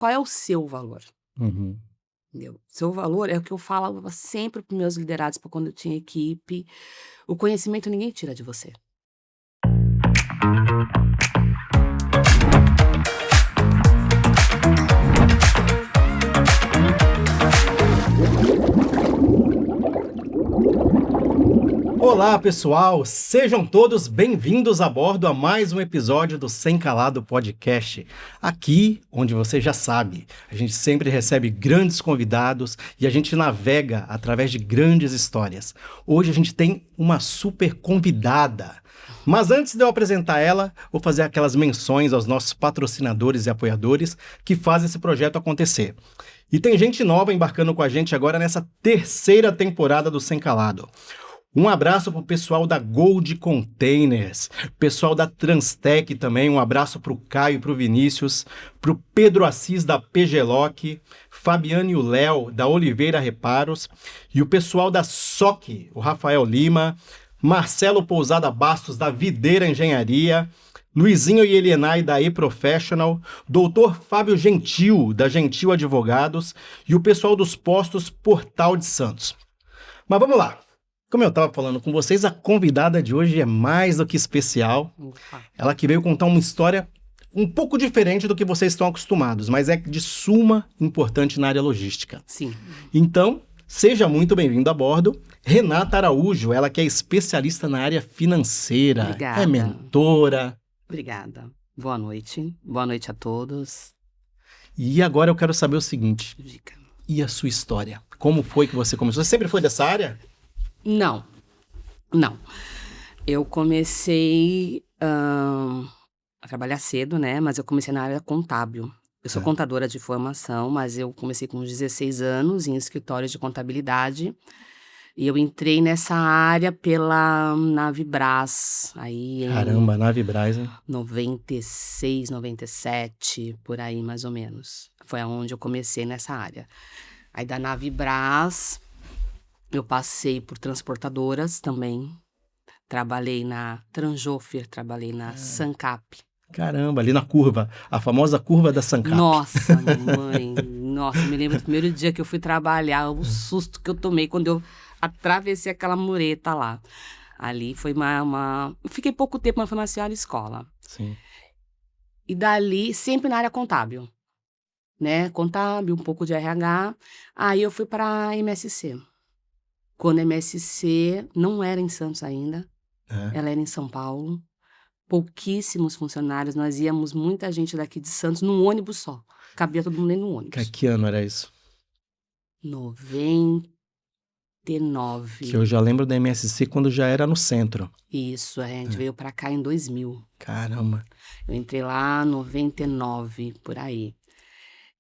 qual é o seu valor, Uhum. entendeu? Seu valor é o que eu falava sempre para os meus liderados, para quando eu tinha equipe, o conhecimento ninguém tira de você. Olá, pessoal! Sejam todos bem-vindos a bordo a mais um episódio do Sem Calado Podcast. Aqui, onde você já sabe, a gente sempre recebe grandes convidados e a gente navega através de grandes histórias. Hoje a gente tem uma super convidada. Mas antes de eu apresentar ela, vou fazer aquelas menções aos nossos patrocinadores e apoiadores que fazem esse projeto acontecer. E tem gente nova embarcando com a gente agora nessa terceira temporada do Sem Calado. Um abraço pro pessoal da Gold Containers, pessoal da Transtec também, um abraço pro Caio e pro Vinícius, pro Pedro Assis da PGLock, Fabiano e o Léo da Oliveira Reparos e o pessoal da SOC, o Rafael Lima, Marcelo Pousada Bastos da Videira Engenharia, Luizinho e Elienay da E-Professional, Doutor Fábio Gentil da Gentil Advogados e o pessoal dos postos Portal de Santos. Mas vamos lá. Como eu estava falando com vocês, a convidada de hoje é mais do que especial. Opa. Ela que veio contar uma história um pouco diferente do que vocês estão acostumados, mas é de suma importância na área logística. Sim. Então, seja muito bem-vindo a bordo. Renata Araújo, ela que é especialista na área financeira, Obrigada. é mentora. Obrigada. Boa noite. Boa noite a todos. E agora eu quero saber o seguinte, Dica. e a sua história? Como foi que você começou? Você sempre foi dessa área? Não. Eu comecei a trabalhar cedo, né? Mas eu comecei na área contábil. Eu sou contadora de formação, mas eu comecei com 16 anos em escritório de contabilidade. E eu entrei nessa área pela Navibras, aí Caramba, Nave Braz, hein? em 96, 97, por aí mais ou menos. Foi aonde eu comecei nessa área. Aí da Navibras, eu passei por transportadoras também. Trabalhei na Tranjofer, trabalhei na Sancap. Caramba, ali na curva, a famosa curva da Sancap. Nossa, mãe, nossa, me lembro do primeiro dia que eu fui trabalhar, o susto que eu tomei quando eu atravessei aquela mureta lá. Ali foi Eu fiquei pouco tempo, mas foi uma senhora escola. Sim. E dali, sempre na área contábil, né? Contábil, um pouco de RH. Aí eu fui para a MSC. Quando a MSC não era em Santos ainda, ela era em São Paulo. Pouquíssimos funcionários, nós íamos muita gente daqui de Santos num ônibus só. Cabia todo mundo dentro do ônibus. Que ano era isso? 99. Que eu já lembro da MSC quando já era no centro. Isso, a gente veio pra cá em 2000. Caramba. Eu entrei lá em 99, por aí.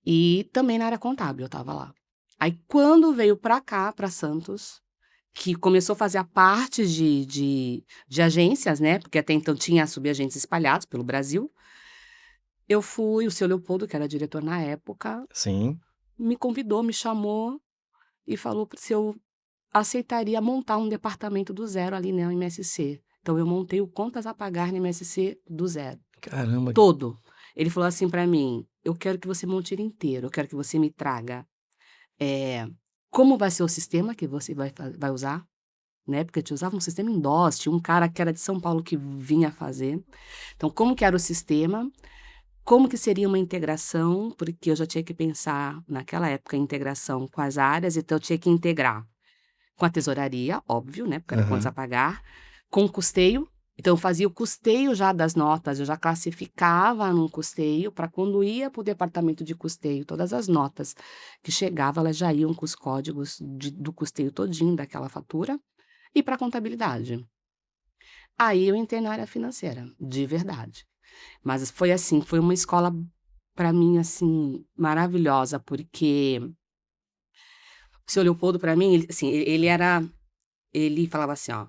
E também na área contábil eu tava lá. Aí quando veio pra cá, pra Santos, que começou a fazer a parte de agências, né? Porque até então tinha subagentes espalhados pelo Brasil. Eu fui, o seu Leopoldo, que era diretor na época, Sim. me convidou, me chamou e falou se eu aceitaria montar um departamento do zero ali na MSC. Então eu montei o Contas a Pagar na MSC do zero. Caramba. Todo. Ele falou assim pra mim, eu quero que você monte ele inteiro, eu quero que você me traga como vai ser o sistema que você vai usar, né? Porque eu usava um sistema em DOS, tinha um cara que era de São Paulo que vinha fazer. Então, como que era o sistema? Como que seria uma integração? Porque eu já tinha que pensar, naquela época, em integração com as áreas, então eu tinha que integrar com a tesouraria, óbvio, né? Porque era contas a pagar, com o custeio. Então, eu fazia o custeio já das notas, eu já classificava num custeio, para quando ia para o departamento de custeio, todas as notas que chegavam, elas já iam com os códigos do custeio todinho daquela fatura, e para a contabilidade. Aí eu entrei na área financeira, de verdade. Mas foi assim, foi uma escola, para mim, assim, maravilhosa, porque o seu Leopoldo, para mim, ele falava assim, ó,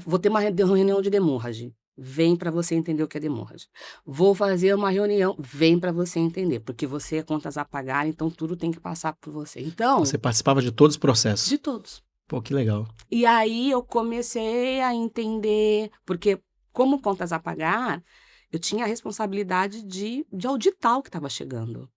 vou ter uma reunião de demurrage, vem para você entender o que é demurrage. Vou fazer uma reunião, vem para você entender, porque você é contas a pagar, então tudo tem que passar por você. Então, Você participava de todos os processos? de todos. Pô, que legal. E aí eu comecei a entender, porque como contas a pagar, eu tinha a responsabilidade de auditar o que estava chegando.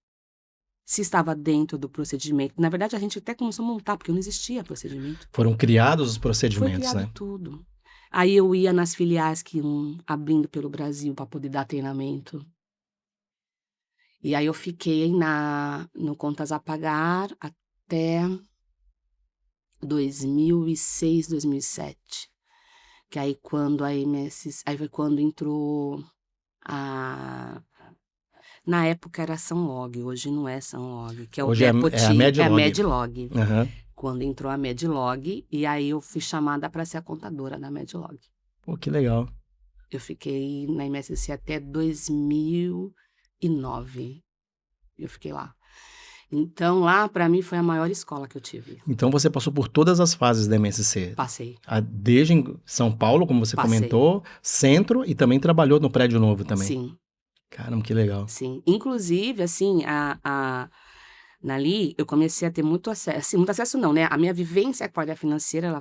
se estava dentro do procedimento. Na verdade, a gente até começou a montar, porque não existia procedimento. Foram criados os Foi procedimentos, criado né? tudo. Aí eu ia nas filiais que iam abrindo pelo Brasil para poder dar treinamento. E aí eu fiquei no Contas a Pagar até 2006, 2007. Que aí quando a MS, aí foi quando entrou a na época era Sanlog, hoje não é Sanlog, que é o Hoje é a Depot, é a Medlog. Medlog. Aham. Quando entrou a Medlog, e aí eu fui chamada para ser a contadora da Medlog. Pô, que legal. Eu fiquei na MSC até 2009. Eu fiquei lá. Então, lá, para mim, foi a maior escola que eu tive. Então você passou por todas as fases da MSC. Passei, Desde em São Paulo, como você passei. comentou, centro e também trabalhou no prédio novo também. Sim, Caramba, que legal. sim. Inclusive, assim, ali eu comecei a ter muito acesso, assim, muito acesso não, né? A minha vivência com a área financeira, ela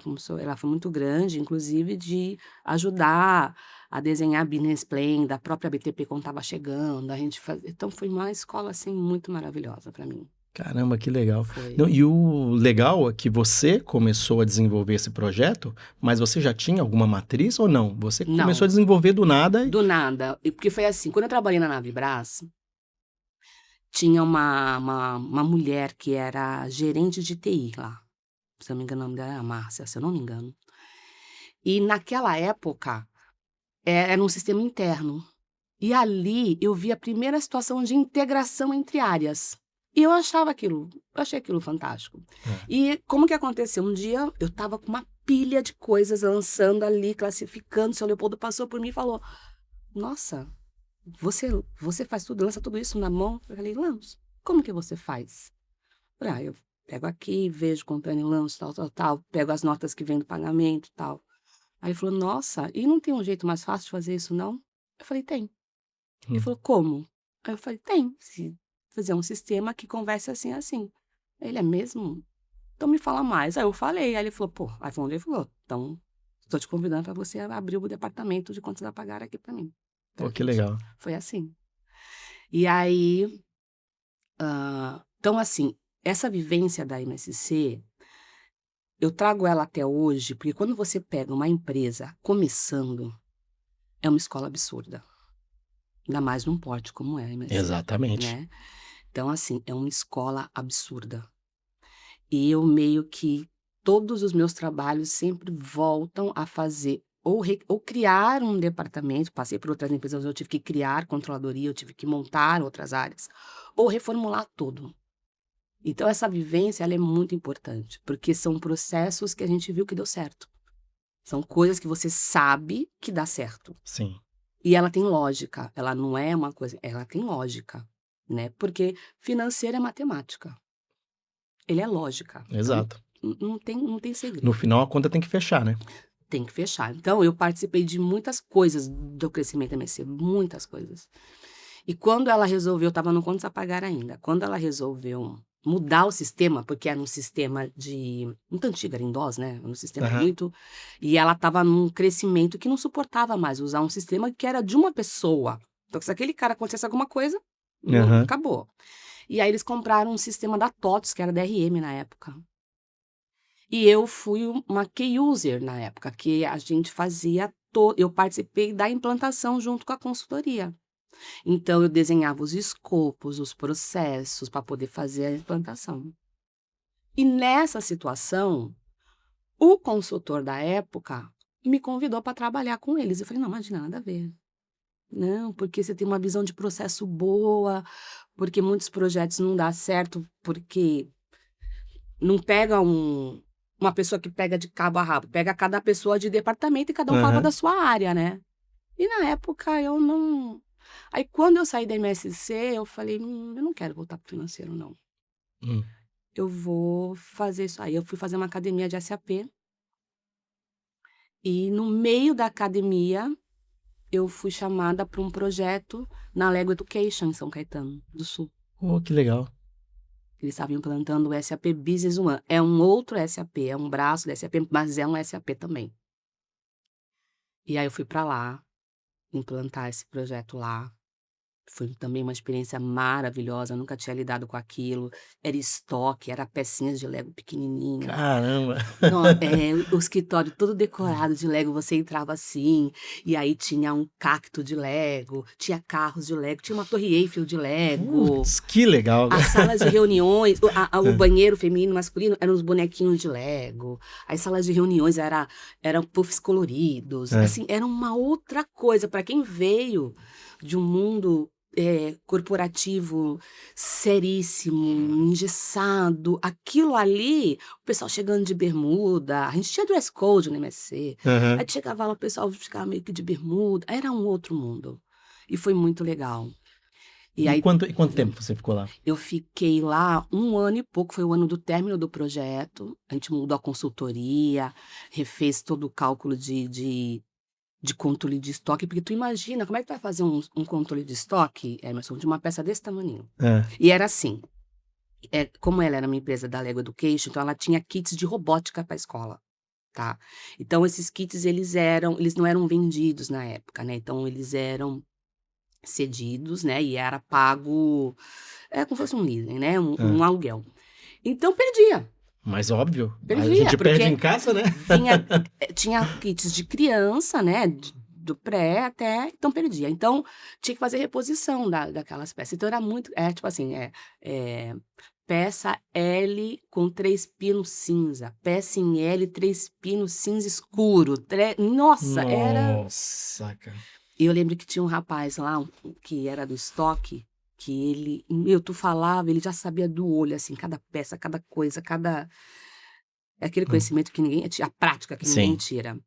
foi muito grande, inclusive de ajudar a desenhar a Business Plan, da própria BTP quando estava chegando, a gente então foi uma escola, assim, muito maravilhosa para mim. Caramba, que legal. Foi. Não, e o legal é que você começou a desenvolver esse projeto, mas você já tinha alguma matriz ou não? Você Não. começou a desenvolver do nada e... Do nada, porque foi assim, quando eu trabalhei na Navibras, tinha uma mulher que era gerente de TI lá, se eu não me engano o nome dela era Márcia, se eu não me engano. E naquela época, era um sistema interno. E ali eu vi a primeira situação de integração entre áreas. E eu achei aquilo fantástico. É. E como que aconteceu? Um dia eu estava com uma pilha de coisas lançando ali, classificando. O seu Leopoldo passou por mim e falou: Nossa, você faz tudo, lança tudo isso na mão? Eu falei: Lanço. Como que você faz? Eu pego aqui, vejo comprando e lanço, tal. Pego as notas que vem do pagamento, tal. Aí ele falou: Nossa, e não tem um jeito mais fácil de fazer isso, não? Eu falei: Tem. Ele falou: Como? Aí eu falei: Tem. Se fazer um sistema que converse assim, assim. Ele: É mesmo? Então me fala mais. Aí eu falei. Aí ele falou: Pô, aí foi onde ele falou: Então, estou te convidando para você abrir o departamento de contas a pagar aqui para mim. Então, Pô, que legal. foi assim. E aí, então assim, essa vivência da MSC, eu trago ela até hoje, porque quando você pega uma empresa começando, é uma escola absurda. Ainda mais num porte como é a MSC. Exatamente. Né? Então, assim, é uma escola absurda. E eu meio que, todos os meus trabalhos sempre voltam a fazer, ou criar um departamento, passei por outras empresas, eu tive que criar controladoria, eu tive que montar outras áreas, ou reformular tudo. Então, essa vivência, ela é muito importante, porque são processos que a gente viu que deu certo. São coisas que você sabe que dá certo. Sim. E ela tem lógica, ela não é uma coisa, ela tem lógica, né? Porque financeiro é matemática. Ele é lógica. Exato. Então, não tem segredo. No final, a conta tem que fechar, né? Tem que fechar. Então, eu participei de muitas coisas do crescimento da MSC, muitas coisas. E quando ela resolveu, eu estava no Contas a Pagar ainda, quando ela resolveu mudar o sistema, porque era um sistema muito antigo, era em DOS, né? Era um sistema muito... E ela estava num crescimento que não suportava mais usar um sistema que era de uma pessoa. Então, se aquele cara acontecesse alguma coisa, acabou. E aí eles compraram um sistema da TOTS, que era DRM na época. E eu fui uma key user na época, que a gente fazia... Eu participei da implantação junto com a consultoria. Então, eu desenhava os escopos, os processos para poder fazer a implantação. E nessa situação, o consultor da época me convidou para trabalhar com eles. Eu falei: Não, imagina, nada a ver. Não, porque você tem uma visão de processo boa, porque muitos projetos não dão certo, porque não pega uma pessoa que pega de cabo a rabo, pega cada pessoa de departamento e cada um fala da sua área, né? E na época eu não... Aí quando eu saí da MSC, eu falei: eu não quero voltar pro financeiro, não. Eu vou fazer isso aí. Eu fui fazer uma academia de SAP. E no meio da academia, eu fui chamada para um projeto na Lego Education, em São Caetano do Sul. Oh, que legal. Eles estavam implantando o SAP Business One. É um outro SAP, é um braço do SAP, mas é um SAP também. E aí eu fui para lá, implantar esse projeto lá. Foi também uma experiência maravilhosa, nunca tinha lidado com aquilo. Era estoque, era pecinhas de Lego pequenininha. Caramba. O escritório todo decorado de Lego, você entrava assim, e aí tinha um cacto de Lego, tinha carros de Lego, tinha uma torre Eiffel de Lego. Putz, que legal. As salas de reuniões, o banheiro feminino e masculino eram os bonequinhos de Lego. As salas de reuniões eram puffs coloridos. É. Assim, era uma outra coisa. Para quem veio de um mundo corporativo seríssimo, engessado, aquilo ali, o pessoal chegando de bermuda, a gente tinha dress code no MSC, Aham. aí chegava lá, o pessoal ficava meio que de bermuda, era um outro mundo. E foi muito legal. E E aí, quanto tempo você ficou lá? eu fiquei lá 1 ano e pouco, foi o ano do término do projeto. A gente mudou a consultoria, refez todo o cálculo de controle de estoque, porque tu imagina, como é que tu vai fazer um controle de estoque, Emerson, de uma peça desse tamanho? É. E era assim, como ela era uma empresa da Lego Education, então ela tinha kits de robótica para a escola, tá? Então esses kits, eles não eram vendidos na época, né? Então eles eram cedidos, né? E era pago, como se fosse um leasing, né? Um É. aluguel. Então perdia, Mas óbvio, a perdia, gente perde porque em casa, né? tinha kits de criança, né? Do pré até, então perdia. Então tinha que fazer reposição daquelas peças. Então era muito, tipo assim, peça L com 3 pinos cinza, peça em L, 3 pinos cinza escuro. Nossa, era. Nossa, cara. E eu lembro que tinha um rapaz lá, que era do estoque, que ele, tu falava, ele já sabia do olho, assim, cada peça, cada coisa, é aquele conhecimento que ninguém, a prática que ninguém Sim. tira.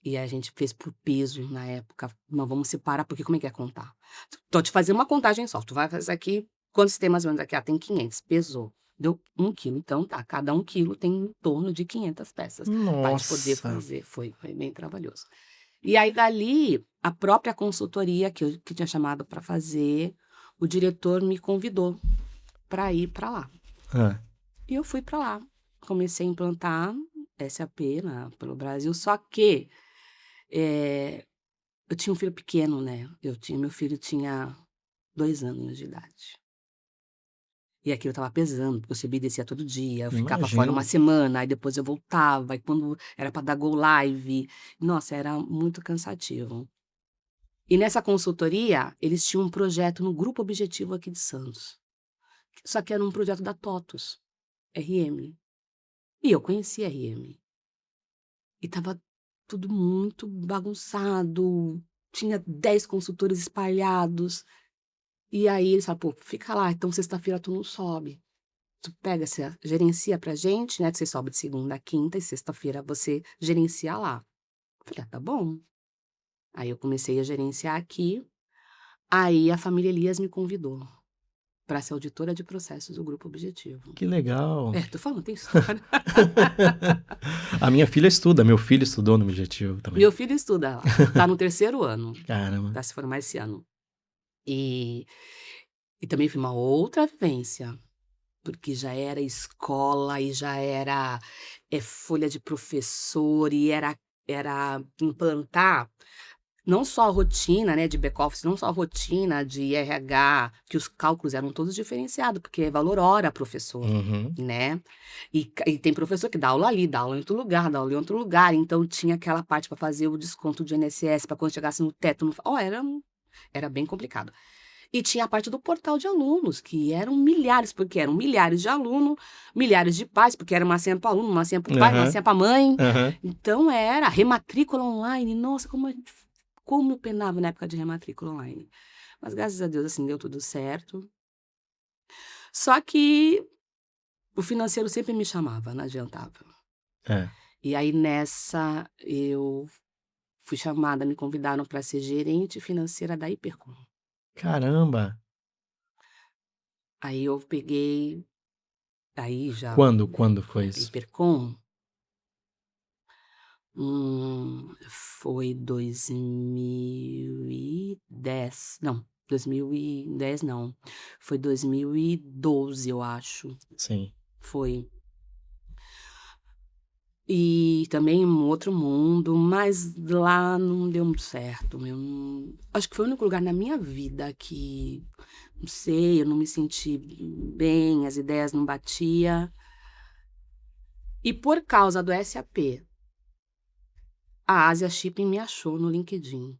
E a gente fez por peso na época, mas vamos separar, porque como é que é contar? Tô te fazendo uma contagem só, tu vai fazer aqui, quantos tem mais ou menos aqui? Tem 500, pesou. Deu 1 quilo, então tá, cada 1 quilo tem em torno de 500 peças. Pra gente poder Nossa. fazer, foi bem trabalhoso. E aí dali, a própria consultoria que tinha chamado para fazer, o diretor me convidou para ir para lá. É. E eu fui para lá. Comecei a implantar SAP pelo Brasil, só que eu tinha um filho pequeno, né? Meu filho tinha 2 anos de idade. E aquilo estava pesando, porque eu subia e descia todo dia, eu ficava fora Imagino. 1 semana, aí depois eu voltava, e quando era para dar go live, nossa, era muito cansativo. E nessa consultoria, eles tinham um projeto no Grupo Objetivo aqui de Santos. Só que era um projeto da TOTUS, RM. E eu conhecia a RM. E estava tudo muito bagunçado, tinha 10 consultores espalhados. E aí eles falaram, pô, fica lá, então sexta-feira tu não sobe. Tu pega, você gerencia pra gente, né? Você sobe de segunda a quinta e sexta-feira você gerencia lá. Eu falei, tá bom. Aí eu comecei a gerenciar aqui. Aí a família Elias me convidou para ser auditora de processos do Grupo Objetivo. Que legal. Tô falando, tem história. A minha filha estuda, meu filho estudou no Objetivo também. Meu filho estuda lá, tá no 3º ano, Caramba. vai se formar esse ano. E também foi uma outra vivência, porque já era escola e já era folha de professor e era implantar não só a rotina, né, de back-office, não só a rotina de RH, que os cálculos eram todos diferenciados, porque é valor hora professor, Uhum. né? E tem professor que dá aula ali, dá aula em outro lugar, dá aula em outro lugar, então tinha aquela parte para fazer o desconto de INSS, para quando chegasse no teto, era bem complicado. E tinha a parte do portal de alunos, que eram milhares, porque eram milhares de alunos, milhares de pais, porque era uma senha para aluno, uma senha para o pai, uma senha para mãe. Então era rematrícula online, nossa, como eu penava na época de rematrícula online. Mas graças a Deus, assim, deu tudo certo. Só que o financeiro sempre me chamava, não adiantava. É. E aí nessa, eu fui chamada, me convidaram para ser gerente financeira da Hipercom. Caramba. Aí eu peguei, aí já, Quando foi isso? Hipercom, foi 2010, não, 2010 não, foi 2012, eu acho. Sim. Foi. E também um outro mundo, mas lá não deu muito certo. Eu não acho que foi o único lugar na minha vida que, não sei, eu não me senti bem, as ideias não batia. E por causa do SAP, a Asia Shipping me achou no LinkedIn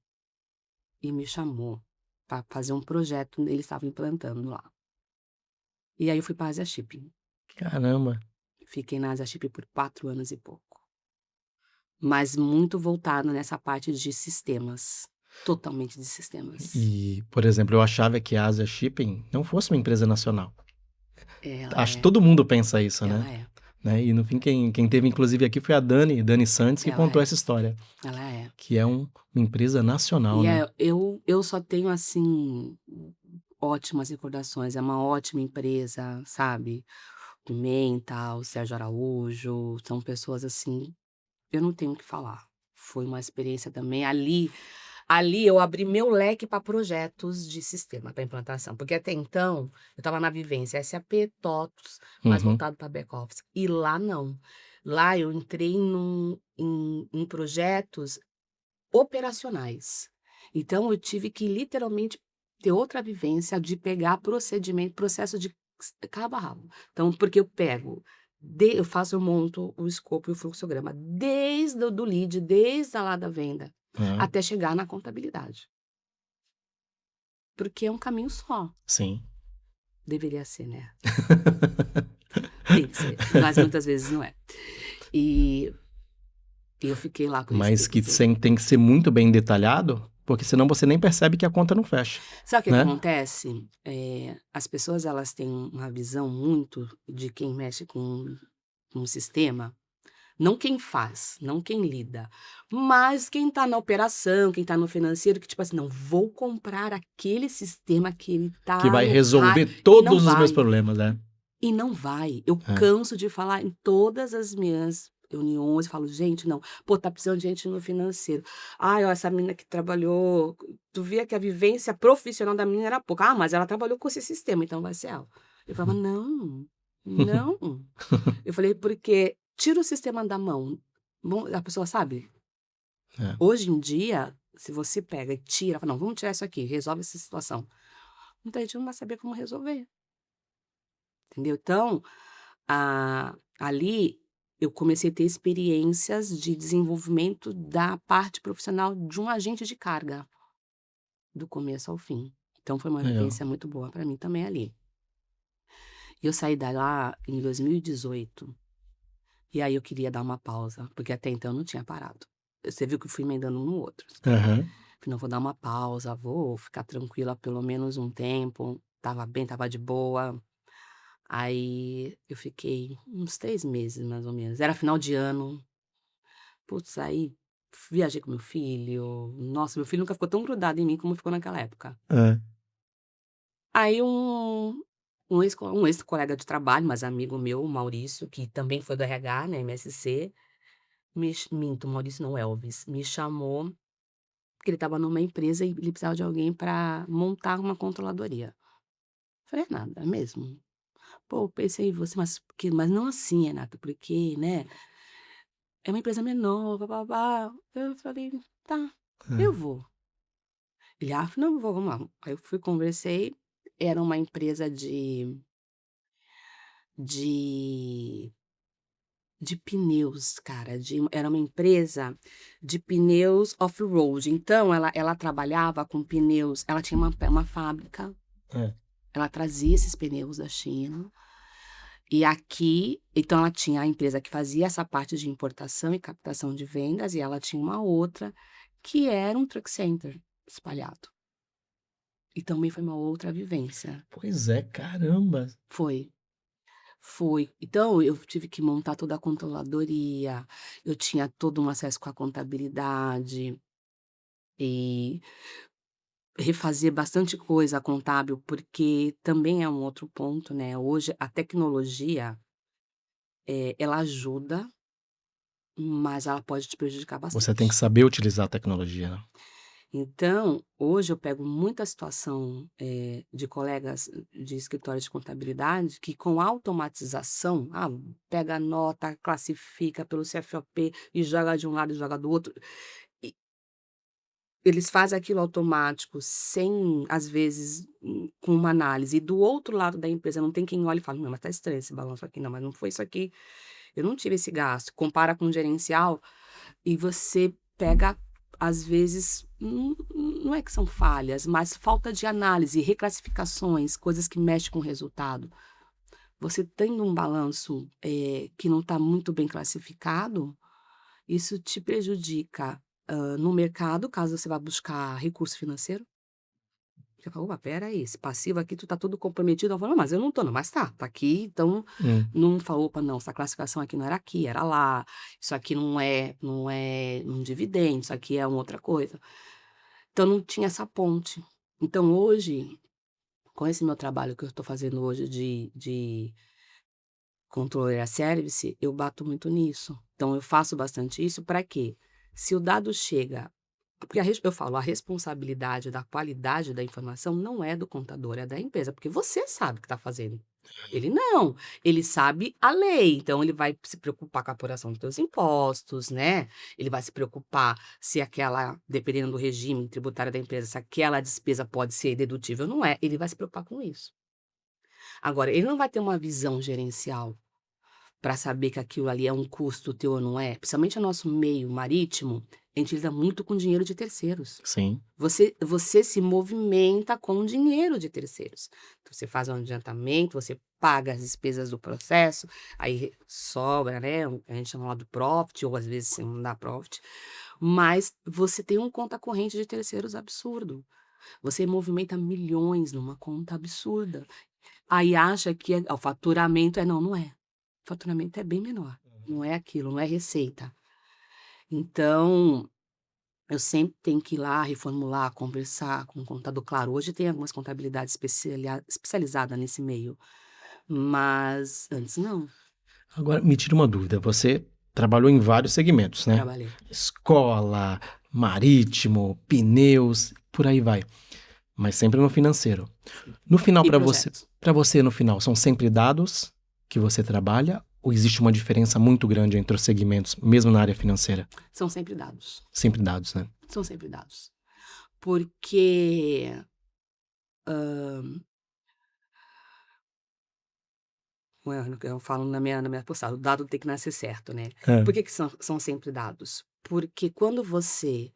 e me chamou para fazer um projeto, eles estavam implantando lá. E aí eu fui para a Asia Shipping. Caramba. Fiquei na Asia Shipping por 4 anos e pouco. Mas muito voltado nessa parte de sistemas, totalmente de sistemas. E, por exemplo, eu achava que a Asia Shipping não fosse uma empresa nacional. Ela Acho que é, todo mundo pensa isso, né? ela é, E no fim, quem teve inclusive aqui foi a Dani Santos, que ela contou é, essa história, ela é. que é uma empresa nacional, E né? eu só tenho, assim, ótimas recordações, é uma ótima empresa, sabe. Pimenta, o Sérgio Araújo, são pessoas, assim, eu não tenho o que falar. Foi uma experiência também ali eu abri meu leque para projetos de sistema, para implantação, porque até então eu estava na vivência SAP, TOTOS, mais Uhum. voltado para back-office, e lá não. Lá eu entrei em projetos operacionais. Então eu tive que literalmente ter outra vivência de pegar procedimento, processo de cabo a rabo. Então, porque eu monto o escopo e o fluxograma desde o do lead, desde a lá da venda, É, até chegar na contabilidade. Porque é um caminho só. sim. Deveria ser, né? Tem que ser, mas muitas vezes não é. E eu fiquei lá por esse Mas tempo que todo. tem que ser muito bem detalhado, porque senão você nem percebe que a conta não fecha, Sabe o que que né? acontece? As pessoas elas têm uma visão muito de quem mexe com um sistema, não quem faz, não quem lida, mas quem tá na operação, quem tá no financeiro, que tipo assim: "Não, vou comprar aquele sistema que ele Que tá vai no raio", resolver e não todos os meus vai. problemas, né? E não vai. Eu É. canso de falar em todas as minhas reuniões, eu falo: "Gente, não. Pô, tá precisando de gente no financeiro. Ai, ó, essa menina que trabalhou, tu via que a vivência profissional da menina era pouca. Ah, mas ela trabalhou com esse sistema, então vai ser ela". Eu falava: "Não, não". Eu falei: "Porque tira o sistema da mão". Bom, a pessoa sabe, É. hoje em dia, se você pega e tira, fala: "Não, vamos tirar isso aqui, resolve essa situação". Muita gente não vai saber como resolver, entendeu? Então, ali eu comecei a ter experiências de desenvolvimento da parte profissional de um agente de carga, do começo ao fim. Então foi uma Legal. vivência muito boa para mim também ali. Eu saí da lá em 2018, e aí eu queria dar uma pausa, porque até então eu não tinha parado. Você viu que eu fui emendando um no outro. Aham. Falei: "Não, vou dar uma pausa, vou ficar tranquila pelo menos um tempo". Estava bem, estava de boa. Aí eu fiquei uns 3 meses mais ou menos, era final de ano. Putz, aí viajei com meu filho. Nossa, meu filho nunca ficou tão grudado em mim como ficou naquela época. É. Aí um ex-colega de trabalho, mas amigo meu, o Maurício, que também foi do RH, né, MSC, minto, Maurício não, Elvis, me chamou, porque ele estava numa empresa e ele precisava de alguém para montar uma controladoria. Falei: "É nada, é mesmo? Pô, pensei em você, mas não assim, Renata, porque, né, é uma empresa menor, blá-blá-blá". Eu falei: "Tá, eu É. vou". Ele: "Ah, não, vamos lá". Aí eu fui, conversei, era uma empresa de de pneus, cara, era uma empresa de pneus off-road, então ela trabalhava com pneus, ela tinha uma fábrica, É. ela trazia esses pneus da China, e aqui então ela tinha a empresa que fazia essa parte de importação e captação de vendas, e ela tinha uma outra, que era um truck center espalhado. E também foi uma outra vivência. Pois é, caramba. Foi. Foi. Então eu tive que montar toda a controladoria, eu tinha todo um acesso com a contabilidade, e refazer bastante coisa contábil, porque também é um outro ponto, né, hoje a tecnologia, ela ajuda, mas ela pode te prejudicar Você tem que bastante. saber utilizar a tecnologia, né? Então, hoje eu pego muita situação, de colegas de escritórios de contabilidade que com automatização, pega a nota, classifica pelo CFOP e joga de um lado e joga do outro. E eles fazem aquilo automático sem, às vezes, com uma análise. E do outro lado da empresa não tem quem olhe e fale: "Não, mas tá estranho esse balanço aqui. Não, mas não foi isso aqui. Eu não tive esse gasto". Compara com o gerencial e você pega, às vezes, não é que são falhas, mas falta de análise, reclassificações, coisas que mexem com o resultado. Você tendo um balanço, que não está muito bem classificado, isso te prejudica, no mercado, caso você vá buscar recurso financeiro. Você fala: "Opa, espera aí, esse passivo aqui tu tá todo comprometido", eu falo: "Não, mas eu não tô não", "Mas tá aqui, então Hum. não fala, opa, não, essa classificação aqui não era aqui, era lá, isso aqui não é um dividendo, isso aqui é uma outra coisa". Então não tinha essa ponte. Então hoje, com esse meu trabalho que eu estou fazendo hoje de controller a service, eu bato muito nisso. Então eu faço bastante isso para quê? Se o dado chega, porque eu falo, a responsabilidade da qualidade da informação não é do contador, é da empresa, porque você sabe o que está fazendo. Ele não, ele sabe a lei, então ele vai se preocupar com a apuração dos teus impostos, né? Ele vai se preocupar se aquela, dependendo do regime tributário da empresa, se aquela despesa pode ser dedutível ou não é, ele vai se preocupar com isso. Agora, ele não vai ter uma visão gerencial para saber que aquilo ali é um custo teu ou não é, principalmente no nosso meio marítimo, a gente lida muito com dinheiro de terceiros. Sim. Você se movimenta com dinheiro de terceiros. Então, você faz um adiantamento, você paga as despesas do processo, aí sobra, né? A gente chama lá do profit, ou às vezes você não dá profit, mas você tem um conta corrente de terceiros absurdo. Você movimenta milhões numa conta absurda. Aí acha que o faturamento é, não, não é. O faturamento é bem menor. Não é aquilo, não é receita. Então, eu sempre tenho que ir lá, reformular, conversar com o contador. Claro, hoje tem algumas contabilidades especializadas nesse meio, mas antes não, Agora, me tira uma dúvida. Você trabalhou em vários segmentos, né? trabalhei. Escola, marítimo, pneus, por aí vai. Mas sempre no financeiro. No final, E projetos. para você, no final, são sempre dados que você trabalha? Ou existe uma diferença muito grande entre os segmentos, mesmo na área financeira? São sempre dados. Sempre dados, né? São sempre dados. Porque, eu falo na minha postura, o dado tem que nascer certo, né. É. Por que que são sempre dados? Porque quando você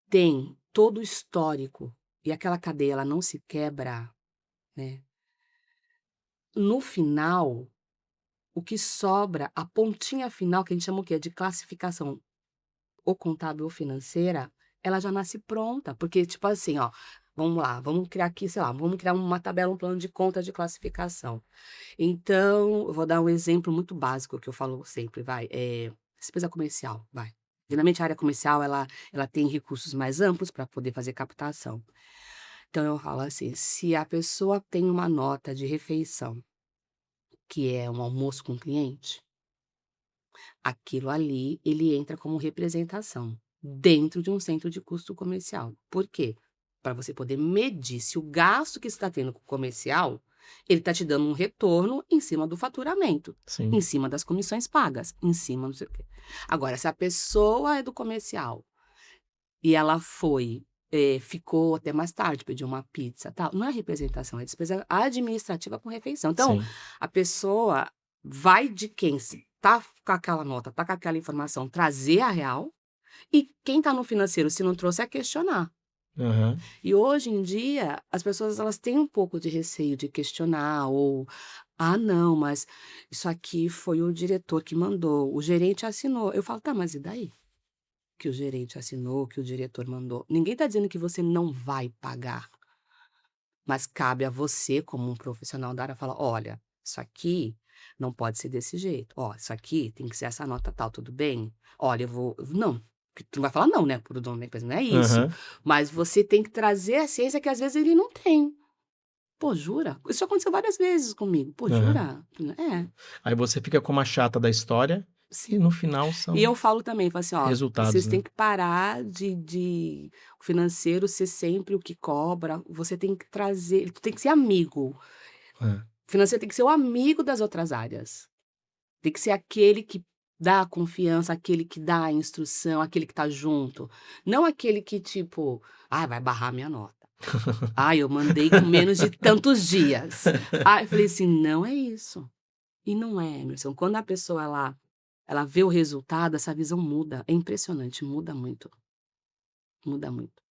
tem todo o histórico e aquela cadeia ela não se quebra, né, no final, o que sobra, a pontinha final, que a gente chama o quê? De classificação, ou contábil ou financeira, ela já nasce pronta, porque tipo assim, ó, vamos lá, vamos criar aqui, sei lá, vamos criar uma tabela, um plano de conta de classificação. Então, eu vou dar um exemplo muito básico que eu falo sempre, vai, despesa comercial, vai. Geralmente a área comercial ela tem recursos mais amplos para poder fazer captação. Então eu falo assim, se a pessoa tem uma nota de refeição, que é um almoço com cliente, aquilo ali ele entra como representação, dentro de um centro de custo comercial. Por quê? Para você poder medir se o gasto que você está tendo com o comercial, ele está te dando um retorno em cima do faturamento, Sim. em cima das comissões pagas, em cima não sei o quê. Agora, se a pessoa é do comercial e ela foi, ficou até mais tarde, pediu uma pizza, tal, não é representação, é despesa administrativa com refeição. Então, Sim. a pessoa vai de quem tá com aquela nota, tá com aquela informação, trazer a real, e quem tá no financeiro, se não trouxe, é questionar. Aham. E hoje em dia, as pessoas elas têm um pouco de receio de questionar ou: "Ah, não, mas isso aqui foi o diretor que mandou, o gerente assinou". Eu falo: "Tá, mas e daí? Que o gerente assinou, que o diretor mandou. Ninguém está dizendo que você não vai pagar, mas cabe a você, como um profissional da área, falar: "Olha, isso aqui não pode ser desse jeito. Ó, isso aqui tem que ser essa nota tal, tudo bem? Olha, eu vou", não, que tu não vai falar não, né, para o dono da empresa, não é isso. Aham. Mas você tem que trazer a ciência que às vezes ele não tem. "Pô, jura?" Isso já aconteceu várias vezes comigo. "Pô, Aham. jura?" É. Aí você fica como a chata da história E no final E são eu falo também, falo assim, ó, resultados, vocês têm né? que parar de o financeiro ser sempre o que cobra, você tem que trazer, ele tem que ser amigo. É. O financeiro tem que ser o amigo das outras áreas. Tem que ser aquele que dá a confiança, aquele que dá a instrução, aquele que tá junto. Não aquele que tipo: "Ai, vai barrar minha nota. Ai, eu mandei com menos de tantos dias". Ai, eu falei assim: "Não é isso". E não é, Emerson. Quando a pessoa ela vê o resultado, essa visão muda. É impressionante, muda muito, muda muito.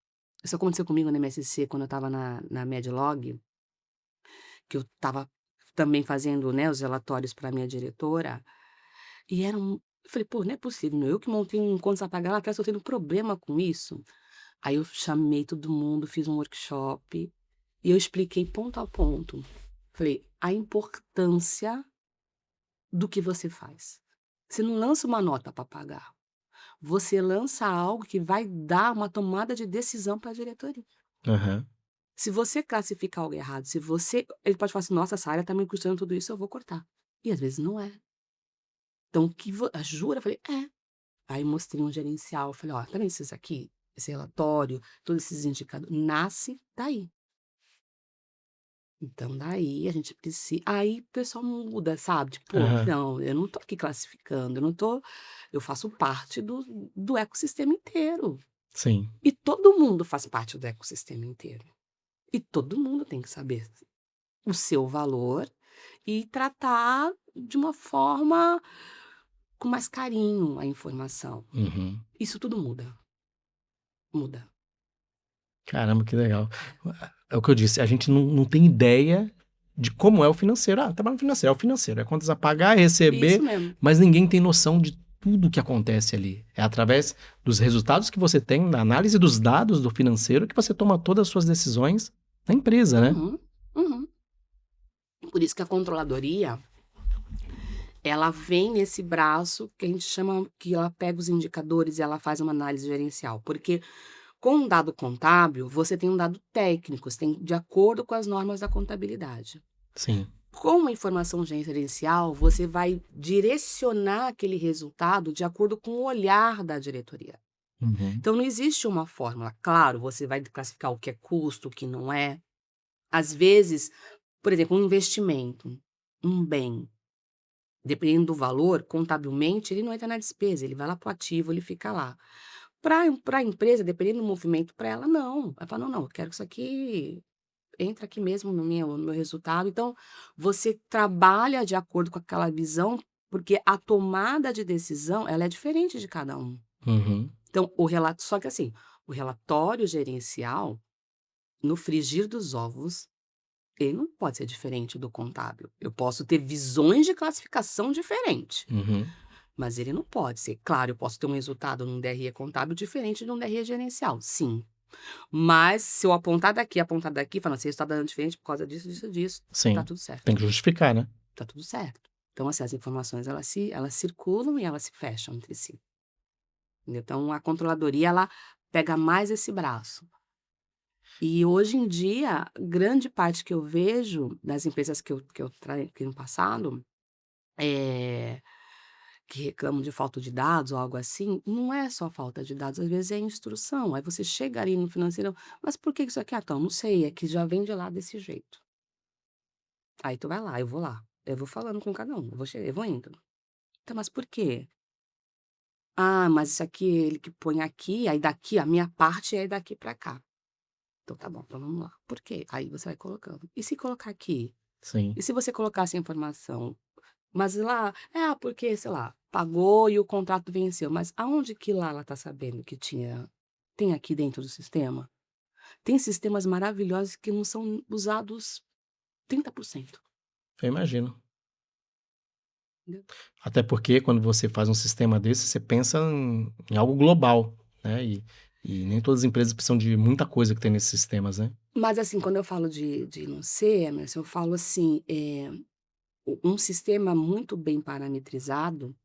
Isso aconteceu comigo na MSC quando eu estava na Medlog, que eu estava também fazendo, né, os relatórios para minha diretora, e era um eu falei: "Pô, não é possível, meu, eu que montei um contas a pagar lá atrás, tô tendo problema com isso". Aí eu chamei todo mundo, fiz um workshop, e eu expliquei ponto a ponto. Falei: "A importância do que você faz. Você não lança uma nota para pagar, você lança algo que vai dar uma tomada de decisão para a diretoria. Aham. Se você classificar algo errado, se você ele pode falar assim: "Nossa, essa área tá me custando tudo isso, eu vou cortar". E às vezes não é. Então o que vo jura? Eu falei: "É". Aí mostrei um gerencial, eu falei: "Ó, tá vendo esses aqui, esse relatório, todos esses indicadores, nasce daí. Então daí a gente precisa". Aí o pessoal muda, sabe, tipo: Aham. "Não, eu não tô aqui classificando, eu não tô, eu faço parte do ecossistema inteiro". Sim. E todo mundo faz parte do ecossistema inteiro. E todo mundo tem que saber o seu valor e tratar de uma forma com mais carinho a informação. Uhum. Isso tudo muda, muda. Caramba, que legal. É o que eu disse, a gente não tem ideia de como é o financeiro. Ah, trabalho no financeiro, é o financeiro, é contas a pagar, Isso receber, mesmo. mas ninguém tem noção de tudo que acontece ali. É através dos resultados que você tem, na análise dos dados do financeiro, que você toma todas as suas decisões na empresa, né? Uhum, uhum. Por isso que a controladoria, ela vem nesse braço que a gente chama, que ela pega os indicadores e ela faz uma análise gerencial, porque com um dado contábil, você tem um dado técnico, você tem de acordo com as normas da contabilidade. Sim. Com uma informação gerencial, você vai direcionar aquele resultado de acordo com o olhar da diretoria. Uhum. Então não existe uma fórmula. Claro, você vai classificar o que é custo, o que não é. Às vezes, por exemplo, um investimento, um bem, dependendo do valor, contabilmente, ele não entra na despesa, ele vai lá para o ativo, ele fica lá. Para a empresa, dependendo do movimento, para ela, não. Ela fala: não, não, eu quero que isso aqui entra aqui mesmo no meu resultado. Então, você trabalha de acordo com aquela visão, porque a tomada de decisão, ela é diferente de cada um. Uhum. Então, só que assim, o relatório gerencial, no frigir dos ovos, ele não pode ser diferente do contábil. Eu posso ter visões de classificação diferente, Uhum. mas ele não pode ser. Claro, eu posso ter um resultado num DRE contábil diferente de um DRE gerencial, sim. Mas se eu apontar daqui, falando assim: "Isso está dando diferente por causa disso, disso, disso", tá Sim. tudo certo, Tem que justificar, né? tá tudo certo. Então, assim, as informações elas circulam e elas se fecham entre si, entendeu. Então a controladoria, ela pega mais esse braço. E hoje em dia, grande parte que eu vejo das empresas que eu trabalhei no passado, eh, que reclamam de falta de dados ou algo assim, não é só falta de dados, às vezes é instrução. Aí você chega ali no financeiro: "Mas por que isso aqui?", "Ah, então, não sei, é que já vem de lá desse jeito". Aí tu vai lá, eu vou lá, eu vou falando com cada um, eu vou indo. "Tá, mas por quê?". "Ah, mas isso aqui ele que põe aqui, aí daqui a minha parte é daqui pra cá". "Então tá bom, então vamos lá. Por quê?". Aí você vai colocando. "E se colocar aqui? Sim. E se você colocar essa informação?". Mas lá, porque, sei lá, pagou e o contrato venceu, mas aonde que lá ela tá sabendo que tem aqui dentro do sistema? Tem sistemas maravilhosos que não são usados 30%, Eu imagino. entendeu? Até porque quando você faz um sistema desse, você pensa em algo global, né? E nem todas as empresas precisam de muita coisa que tem nesses sistemas, né? Mas, assim, quando eu falo de não ser, Emerson, eu falo assim, um sistema muito bem parametrizado,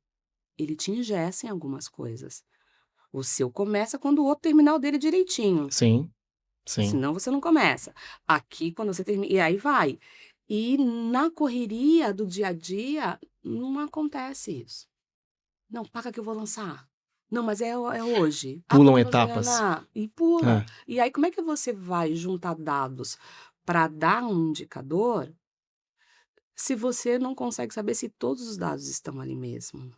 ele te engessa em algumas coisas. O seu começa quando o outro terminar o dele direitinho. Sim, sim. Senão você não começa. Aqui, quando você termina, e aí vai. E na correria do dia a dia, não acontece isso. Não, paga que eu vou lançar. Não, mas é hoje. Pulam Porque etapas. E pula. É. E aí, como é que você vai juntar dados para dar um indicador se você não consegue saber se todos os dados estão ali mesmo,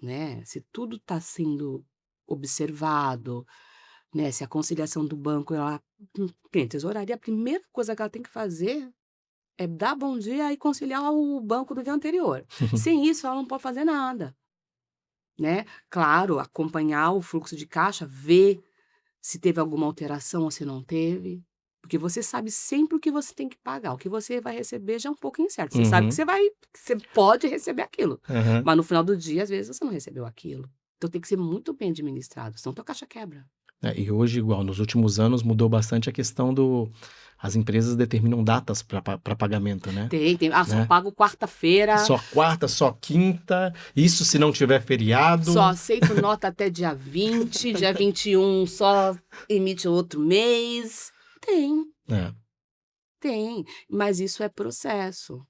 né? Se tudo está sendo observado, né? Se a conciliação do banco, quem tesouraria, a primeira coisa que ela tem que fazer é dar bom dia e conciliar o banco do dia anterior. Sem isso, ela não pode fazer nada, né? Claro, acompanhar o fluxo de caixa, ver se teve alguma alteração ou se não teve, porque você sabe sempre o que você tem que pagar. O que você vai receber já é um pouco incerto. Você sabe que você pode receber aquilo, Uhum. mas no final do dia, às vezes, você não recebeu aquilo. Então tem que ser muito bem administrado, senão tua caixa quebra. E hoje, igual, nos últimos anos mudou bastante a questão as empresas determinam datas para pagamento, né? Tem. Só Né? pago quarta-feira. Só quarta, só quinta, isso se não tiver feriado. Só aceito nota até dia 20, dia 21 só emite outro mês. Tem, mas isso é processo.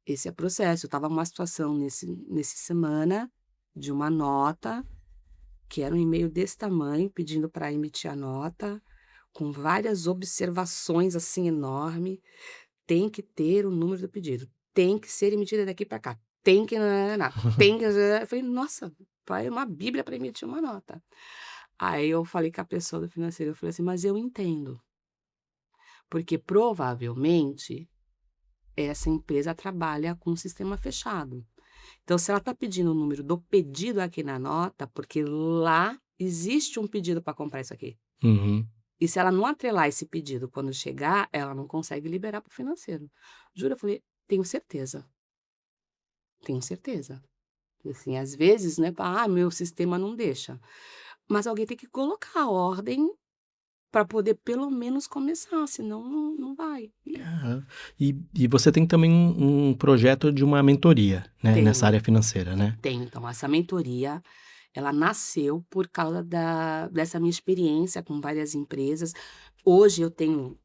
Esse é processo. Eu estava numa situação nesse semana de uma nota, que era um e-mail desse tamanho, pedindo para emitir a nota, com várias observações assim enorme. Tem que ter o número do pedido, tem que ser emitida daqui para cá, tem que... tem que... Eu falei, nossa, é uma bíblia para emitir uma nota. Aí eu falei com a pessoa do financeiro, eu falei assim, mas eu entendo. Porque provavelmente essa empresa trabalha com um sistema fechado. Então, se ela está pedindo o número do pedido aqui na nota, porque lá existe um pedido para comprar isso aqui. Uhum. E se ela não atrelar esse pedido quando chegar, ela não consegue liberar para o financeiro. Juro, eu falei, tenho certeza. Tenho certeza. Assim, às vezes, né, meu sistema não deixa. Mas alguém tem que colocar a ordem para poder pelo menos começar, senão não vai. E você tem também um projeto de uma mentoria, né, nessa área financeira, né? Tenho. Então, essa mentoria, ela nasceu por causa dessa minha experiência com várias empresas. Hoje eu atendo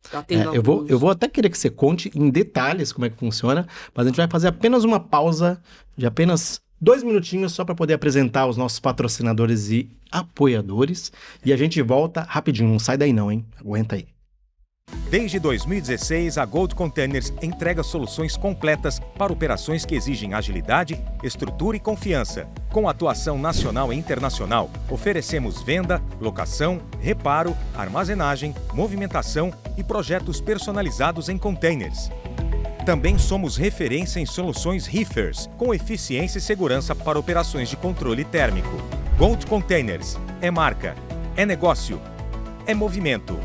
eu vou até querer que você conte em detalhes como é que funciona, mas a gente vai fazer apenas uma pausa de apenas 2 minutinhos só para poder apresentar os nossos patrocinadores e apoiadores. E a gente volta rapidinho, não sai daí não, hein? Aguenta aí. Desde 2016, a Gold Containers entrega soluções completas para operações que exigem agilidade, estrutura e confiança. Com atuação nacional e internacional, oferecemos venda, locação, reparo, armazenagem, movimentação e projetos personalizados em containers. Também somos referência em soluções reefers, com eficiência e segurança para operações de controle térmico. Gold Containers é marca, é negócio, é movimento.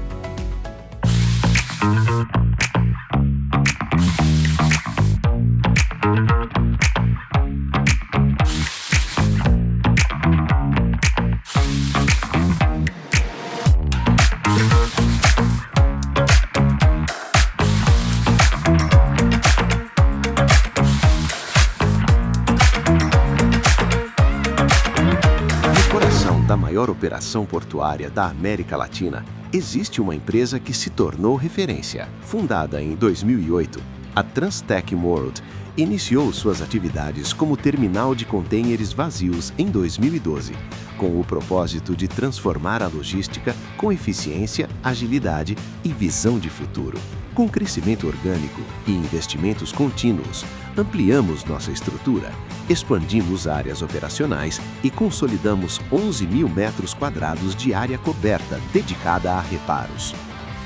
Da maior operação portuária da América Latina, existe uma empresa que se tornou referência. Fundada em 2008, a Transtec World iniciou suas atividades como terminal de contêineres vazios em 2012, com o propósito de transformar a logística com eficiência, agilidade e visão de futuro. Com crescimento orgânico e investimentos contínuos, ampliamos nossa estrutura, expandimos áreas operacionais e consolidamos 11 mil metros quadrados de área coberta dedicada a reparos.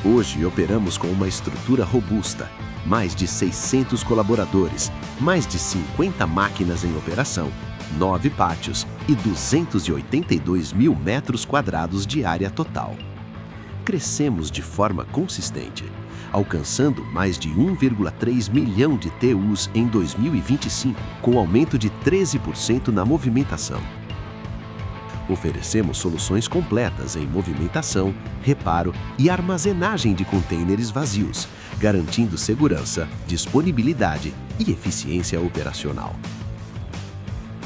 Hoje operamos com uma estrutura robusta, mais de 600 colaboradores, mais de 50 máquinas em operação, 9 pátios e 282 mil metros quadrados de área total. Crescemos de forma consistente, alcançando mais de 1,3 milhão de TUs em 2025, com aumento de 13% na movimentação. Oferecemos soluções completas em movimentação, reparo e armazenagem de contêineres vazios, garantindo segurança, disponibilidade e eficiência operacional.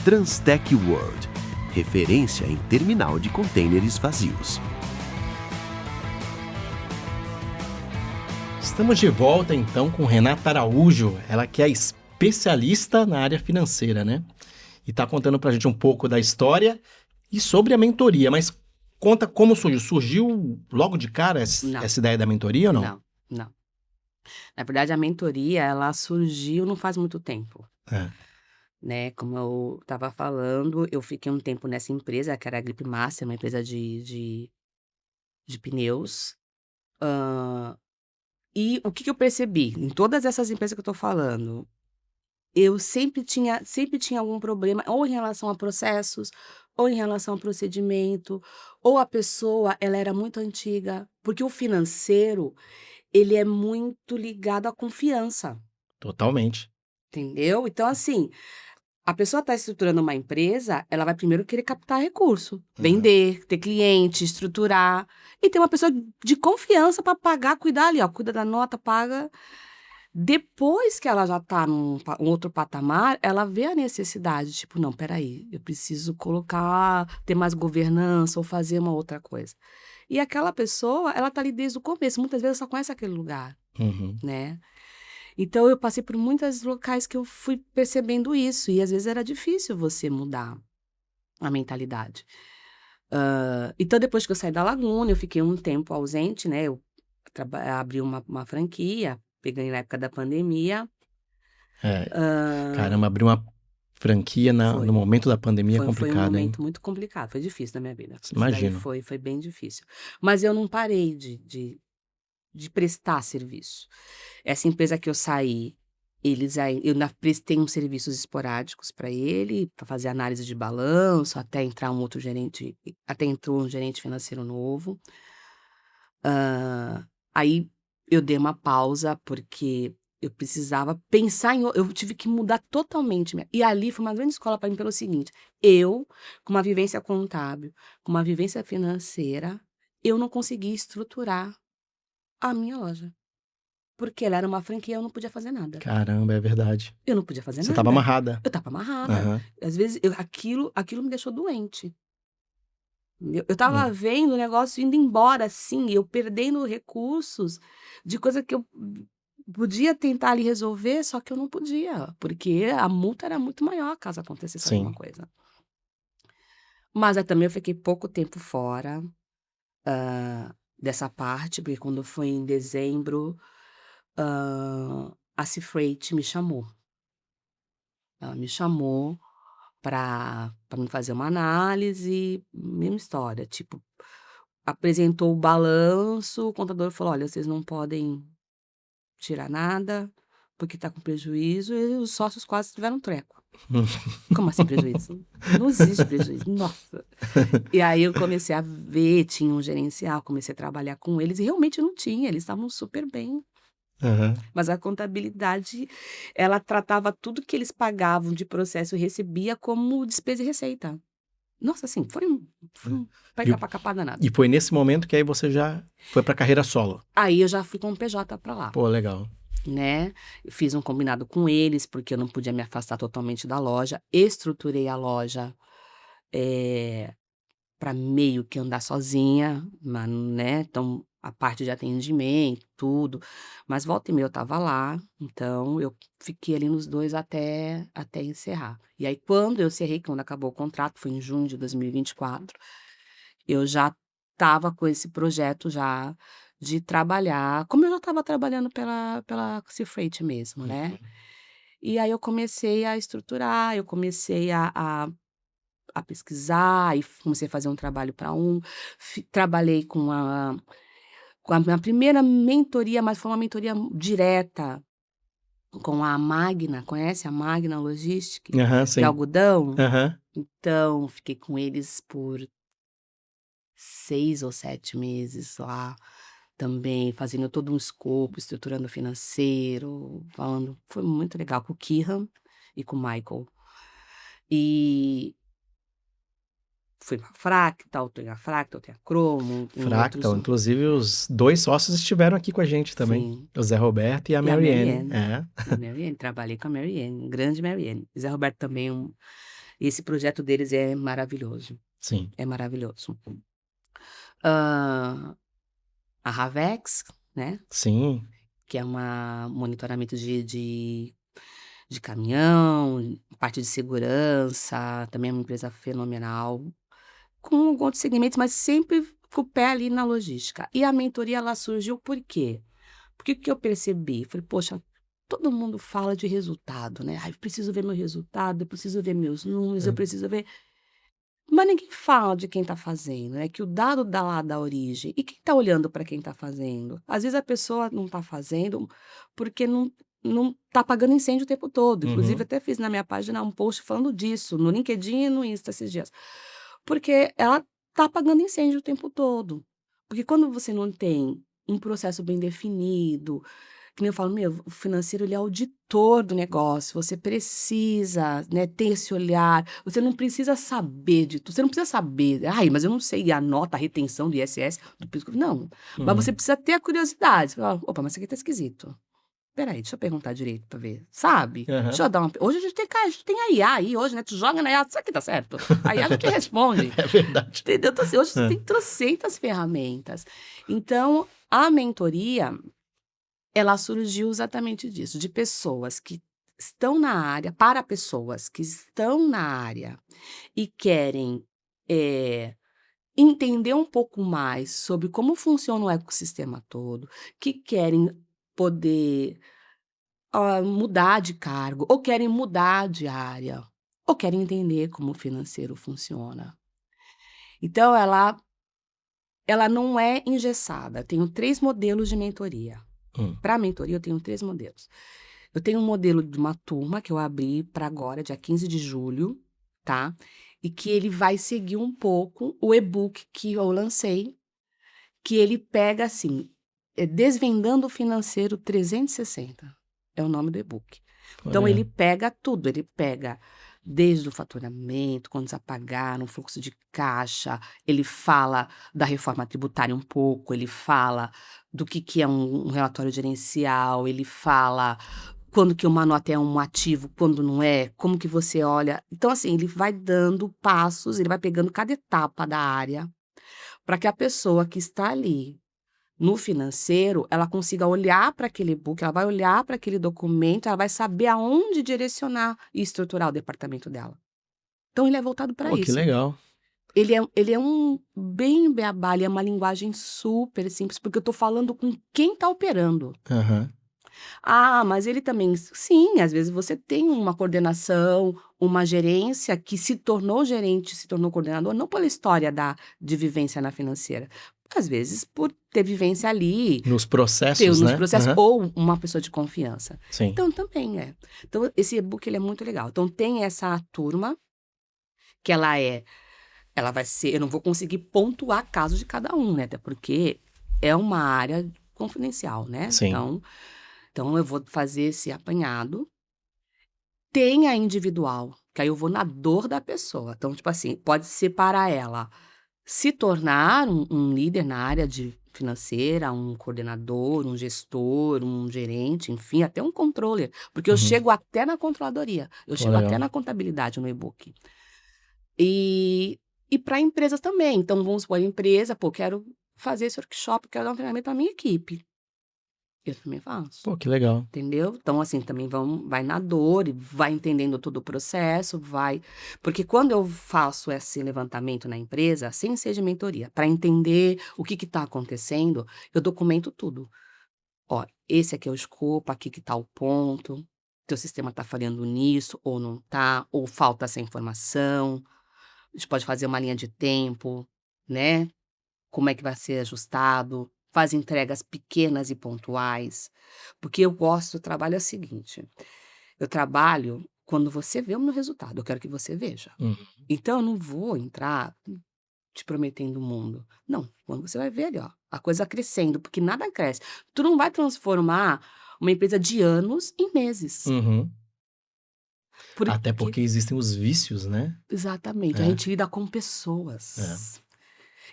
Transtec World, referência em terminal de contêineres vazios. Estamos de volta então com Renata Araújo, ela que é especialista na área financeira, né? e tá contando pra gente um pouco da história e sobre a mentoria, mas conta como surgiu. Surgiu logo de cara Não, essa ideia da mentoria ou não? não, não. Na verdade, a mentoria, ela surgiu não faz muito tempo, É. né? Como eu estava falando, eu fiquei um tempo nessa empresa, que era a Grip Master, uma empresa de pneus. Hã, e o que que eu percebi em todas essas empresas que eu tô falando, eu sempre tinha algum problema, ou em relação a processos, ou em relação a procedimento, ou a pessoa, ela era muito antiga, porque o financeiro, ele é muito ligado à confiança, Totalmente. entendeu? Então, assim, a pessoa está estruturando uma empresa, ela vai primeiro querer captar recurso, Uhum. vender, ter cliente, estruturar, e ter uma pessoa de confiança para pagar, cuidar ali, ó, cuida da nota, paga. Depois que ela já está um outro patamar, ela vê a necessidade, tipo: "Não, espera aí, eu preciso ter mais governança ou fazer uma outra coisa". E aquela pessoa, ela tá ali desde o começo, muitas vezes só conhece aquele lugar, Uhum. né. Então eu passei por muitos locais que eu fui percebendo isso, e às vezes era difícil você mudar a mentalidade. Então depois que eu saí da Laguna, eu fiquei um tempo ausente, né, eu abri uma franquia, peguei na época da pandemia. É, hã caramba, abrir uma franquia no Foi. momento da pandemia é Foi um complicado, hein? momento muito complicado, foi difícil na minha vida. Isso daí Imagino. foi bem difícil. Mas eu não parei de prestar serviço. Essa empresa que eu saí, eu ainda prestei uns serviços esporádicos para ele, para fazer análise de balanço, até entrou um gerente financeiro novo. Aí eu dei uma pausa, porque eu precisava pensar eu tive que mudar totalmente e ali foi uma grande escola para mim pelo seguinte: eu, com uma vivência contábil, com uma vivência financeira, eu não conseguia estruturar a minha loja, porque ela era uma franquia, eu não podia fazer nada. Caramba, é verdade. Eu não podia fazer Você estava nada. amarrada. Eu estava amarrada. Aham. Às vezes aquilo me deixou doente. Eu estava Hum. vendo o negócio indo embora, assim, eu perdendo recursos de coisa que eu podia tentar ali resolver, só que eu não podia, porque a multa era muito maior caso acontecesse alguma Sim. coisa. Mas aí também eu fiquei pouco tempo fora, dessa parte, porque quando foi em dezembro, a Cifrate me chamou. Ela me chamou para me fazer uma análise, mesma história, tipo, apresentou o balanço, o contador falou: "Olha, vocês não podem tirar nada, porque tá com prejuízo", e os sócios quase tiveram um treco. "Como assim prejuízo? Não existe prejuízo". Nossa! E aí eu comecei a ver, tinha um gerencial, comecei a trabalhar com eles e realmente não tinha, eles estavam super bem. Aham. Mas a contabilidade, ela tratava tudo que eles pagavam de processo e recebia como despesa e receita. Nossa, assim, foi um E, pega-pra-capar danado. e foi nesse momento que aí você já foi pra carreira solo. Aí eu já fui com o PJ pra lá, Pô, legal. né. Eu fiz um combinado com eles, porque eu não podia me afastar totalmente da loja. Estruturei a loja, eh, pra meio que andar sozinha, né, então a parte de atendimento, tudo. Mas volta e meia eu estava lá, então eu fiquei ali nos 2 até encerrar. E aí quando eu encerrei, quando acabou o contrato, foi em junho de 2024. Eu já estava com esse projeto já de trabalhar como eu já estava trabalhando pela Cifrate mesmo, né. E aí eu comecei a estruturar, eu comecei a pesquisar e comecei a fazer um trabalho para trabalhei com a minha primeira mentoria, mas foi uma mentoria direta com a Magna, conhece a Magna Logistic, Aham, de sim. algodão? Aham. Então, fiquei com eles por 6 ou 7 meses lá, também fazendo todo um escopo, estruturando o financeiro, falando foi muito legal com o Kihan e com o Michael. E fui pra Fractal, tem a Cromo, em outros Fractal. Inclusive, os dois sócios estiveram aqui com a gente também. sim. O Zé Roberto e a E a Marianne. Marianne, É. e a Marianne, trabalhei com a Marianne, grande Marianne. Zé Roberto também esse projeto deles é maravilhoso, Sim. é maravilhoso. Hã, a Ravex, né, Sim. que é uma monitoramento de de caminhão, parte de segurança, também é uma empresa fenomenal, com outros segmentos, mas sempre com o pé ali na logística. E a mentoria, ela surgiu por quê? Porque o que eu percebi? Falei, poxa, todo mundo fala de resultado, né? Ai, eu preciso ver meu resultado, eu preciso ver meus números, eu É. preciso ver. Mas ninguém fala de quem está fazendo, né? Que o dado dá lá da origem. E quem está olhando para quem está fazendo? Às vezes a pessoa não está fazendo porque não está apagando incêndio o tempo todo. Inclusive, Uhum. até fiz na minha página um post falando disso, no LinkedIn e no Insta esses dias. Porque ela está apagando incêndio o tempo todo. Porque quando você não tem um processo bem definido, que nem eu falo, meu, o financeiro ele é auditor do negócio, você precisa, né, ter esse olhar, você não precisa saber de tudo, você não precisa saber, ai, mas eu não sei a nota, a retenção do ISS, do PIS, não, mas você Uhum. precisa ter a curiosidade, você fala, opa, mas isso aqui tá esquisito. Peraí, deixa eu perguntar direito pra ver, sabe? Deixa Aham. eu dar uma. Hoje a gente tem a IA aí, hoje, né? Tu joga na IA, isso aqui tá certo. A IA já te responde. É verdade. Entendeu? Então, assim, hoje você É. tem trocentas ferramentas. Então, a mentoria, ela surgiu exatamente disso, de pessoas que estão na área, para pessoas que estão na área e querem entender um pouco mais sobre como funciona o ecossistema todo, que querem poder mudar de cargo, ou querem mudar de área, ou querem entender como o financeiro funciona. Então, ela não é engessada. Tenho 3 modelos de mentoria. Hum. Para mentoria, eu tenho 3 modelos. Eu tenho um modelo de uma turma que eu abri para agora, dia 15 de julho, tá? E que ele vai seguir um pouco o e-book que eu lancei, que ele pega assim, Desvendando o Financeiro 360, é o nome do e-book. Então Olha. ele pega tudo, ele pega desde o faturamento, quantos apagaram, fluxo de caixa, ele fala da reforma tributária um pouco, ele fala do que é um relatório gerencial, ele fala quando que uma nota é um ativo, quando não é, como que você olha. Então, assim, ele vai dando passos, ele vai pegando cada etapa da área para que a pessoa que está ali no financeiro, ela consiga olhar para aquele book, ela vai olhar para aquele documento, ela vai saber aonde direcionar e estruturar o departamento dela. Então ele é voltado para Pô, que isso. legal. Ele é um bem beabá, ele é uma linguagem super simples, porque eu estou falando com quem está operando. Aham. Ah, mas ele também sim, às vezes você tem uma coordenação, uma gerência que se tornou gerente, se tornou coordenador, não pela história de vivência na financeira. Às vezes por ter vivência ali, Nos ter processos, nos né? processos, Aham. ou uma pessoa de confiança. Sim. Então também é. Então esse e-book ele é muito legal. Então tem essa turma, que ela vai ser, eu não vou conseguir pontuar casos de cada um, né, até porque é uma área confidencial, né, Sim. então eu vou fazer esse apanhado. Tem a individual, que aí eu vou na dor da pessoa. Então, tipo assim, pode ser para ela se tornar um líder na área de financeira, um coordenador, um gestor, um gerente, enfim, até um controller, porque eu Uhum. chego até na controladoria, eu Pô, chego até legal. na contabilidade no e-book. E para empresas também. Então, vamos supor, a empresa, pô, quero fazer esse workshop, quero dar um treinamento para minha equipe. Eu também faço. Pô, que legal. Entendeu? Então, assim, também vai na dor e vai entendendo todo o processo, vai. Porque quando eu faço esse levantamento na empresa, sem ser de mentoria, para entender o que está acontecendo, eu documento tudo. Ó, esse aqui é o escopo, aqui que está o ponto, teu sistema está falhando nisso, ou não está, ou falta essa informação. A gente pode fazer uma linha de tempo, né? Como é que vai ser ajustado, faz entregas pequenas e pontuais, porque eu gosto, o trabalho é o seguinte, eu trabalho quando você vê o meu resultado, eu quero que você veja. Uhum. Então eu não vou entrar te prometendo o mundo. Não, quando você vai ver ali, ó, a coisa crescendo, porque nada cresce. Tu não vai transformar uma empresa de anos em meses. Uhum. Até Porque, porque existem os vícios, né? exatamente, a É, gente lida com é, pessoas.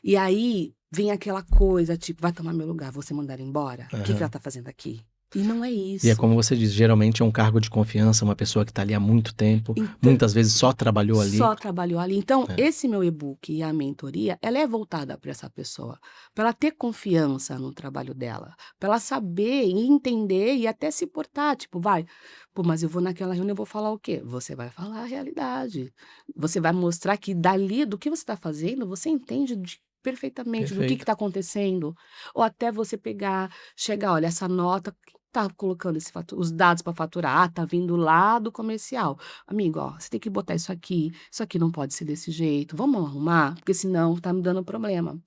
E aí vem aquela coisa, tipo, vai tomar meu lugar, vou ser mandada embora? O que ela aham. tá fazendo aqui? E não é E é isso. como você diz, geralmente é um cargo de confiança, uma pessoa que está ali há muito tempo, Então, muitas vezes só trabalhou ali. só trabalhou ali. Então, É, esse meu e-book e a mentoria, ela é voltada para essa pessoa, para ela ter confiança no trabalho dela, para ela saber e entender e até se portar, tipo, vai, pô, mas eu vou naquela reunião, eu vou falar o quê? Você vai falar a realidade. Você vai mostrar que dali, do que você está fazendo, você entende perfeitamente do que perfeito. está acontecendo. Ou até você pegar, chegar, olha, essa nota, quem está colocando os dados para faturar? Ah, tá vindo lá do comercial. Amigo, ó, você tem que botar isso aqui não pode ser desse jeito, vamos arrumar, porque senão tá me dando problema.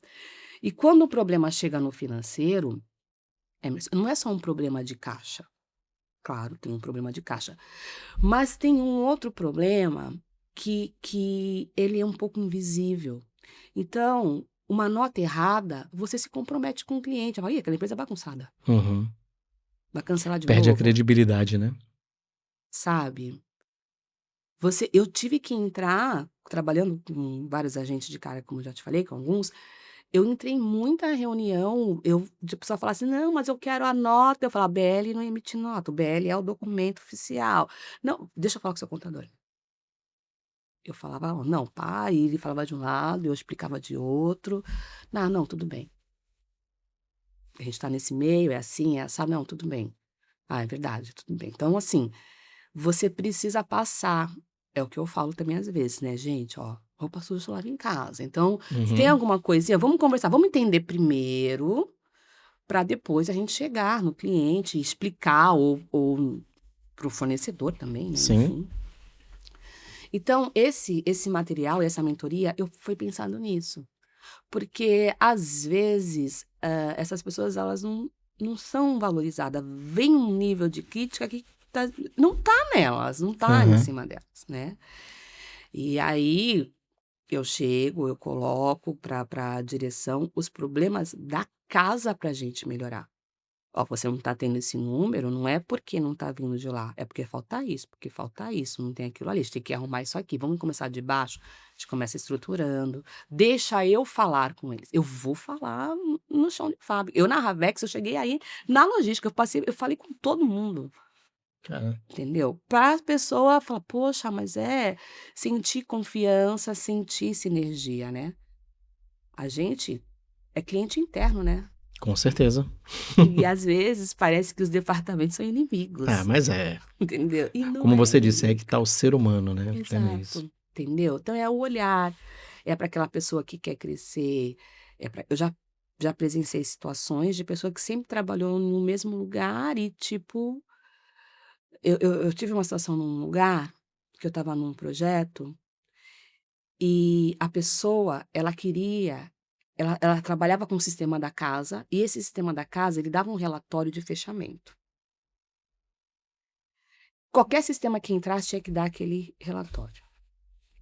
E quando o problema chega no financeiro, não é só um problema de caixa. Claro, tem um problema de caixa. Mas tem um outro problema que ele é um pouco invisível. Então, uma nota errada, você se compromete com o cliente. Fala, "Ih, aquela empresa é bagunçada. Uhum. Vai cancelar de Perde a novo, credibilidade, né? sabe? Eu tive que entrar, trabalhando com vários agentes de cara, como eu já te falei, com alguns, eu entrei em muita reunião, de pessoa falar assim: "Não, mas eu quero a nota", eu falava: "BL não emite nota, o BL é o documento oficial". "Não, deixa eu falar com o seu contador". Eu falava: "Ó, não, pá", e ele falava de um lado, eu explicava de outro. "Não, não, tudo bem. A gente tá nesse meio, é assim, é assado. Não, tudo bem. Ah, é verdade, tudo bem". Então, assim, você precisa passar. É o que eu falo também às vezes, né, gente, ó, roupa suja você lava em casa. Então, se tem Uhum. alguma coisinha, vamos conversar, vamos entender primeiro, para depois a gente chegar no cliente e explicar ou para o fornecedor também, né, Sim, enfim. Então, esse material, essa mentoria, eu fui pensando nisso, porque às vezes, essas pessoas elas não são valorizadas, vem um nível de crítica que não tá nelas, não tá em aham. cima delas, né. E aí, eu chego, eu coloco para a direção os problemas da casa para a gente melhorar. "Ó, você não está tendo esse número, não é porque não está vindo de lá, é porque falta isso, não tem aquilo ali, a gente tem que arrumar isso aqui, vamos começar de baixo?". A gente começa estruturando, deixa eu falar com eles. Eu vou falar no chão de fábrica. Eu na Ravex, eu cheguei aí na logística, eu falei com todo mundo. Cara, Entendeu? Para a pessoa falar: "Poxa, mas sentir confiança, sentir sinergia", né. A gente é cliente interno, né. com certeza. E às vezes parece que os departamentos são Ah, inimigos, mas é. entendeu? E não Como é você disse, é aí inimigo. que tá o ser humano, né? Vendo isso. Exato, entendeu? Então é o olhar, é para aquela pessoa que quer crescer, eu já presenciei situações de pessoa que sempre trabalhou no mesmo lugar e tipo, eu tive uma situação num lugar, que eu estava num projeto, e a pessoa, ela trabalhava com o sistema da casa, e esse sistema da casa, ele dava um relatório de fechamento. Qualquer sistema que entrasse tinha que dar aquele relatório.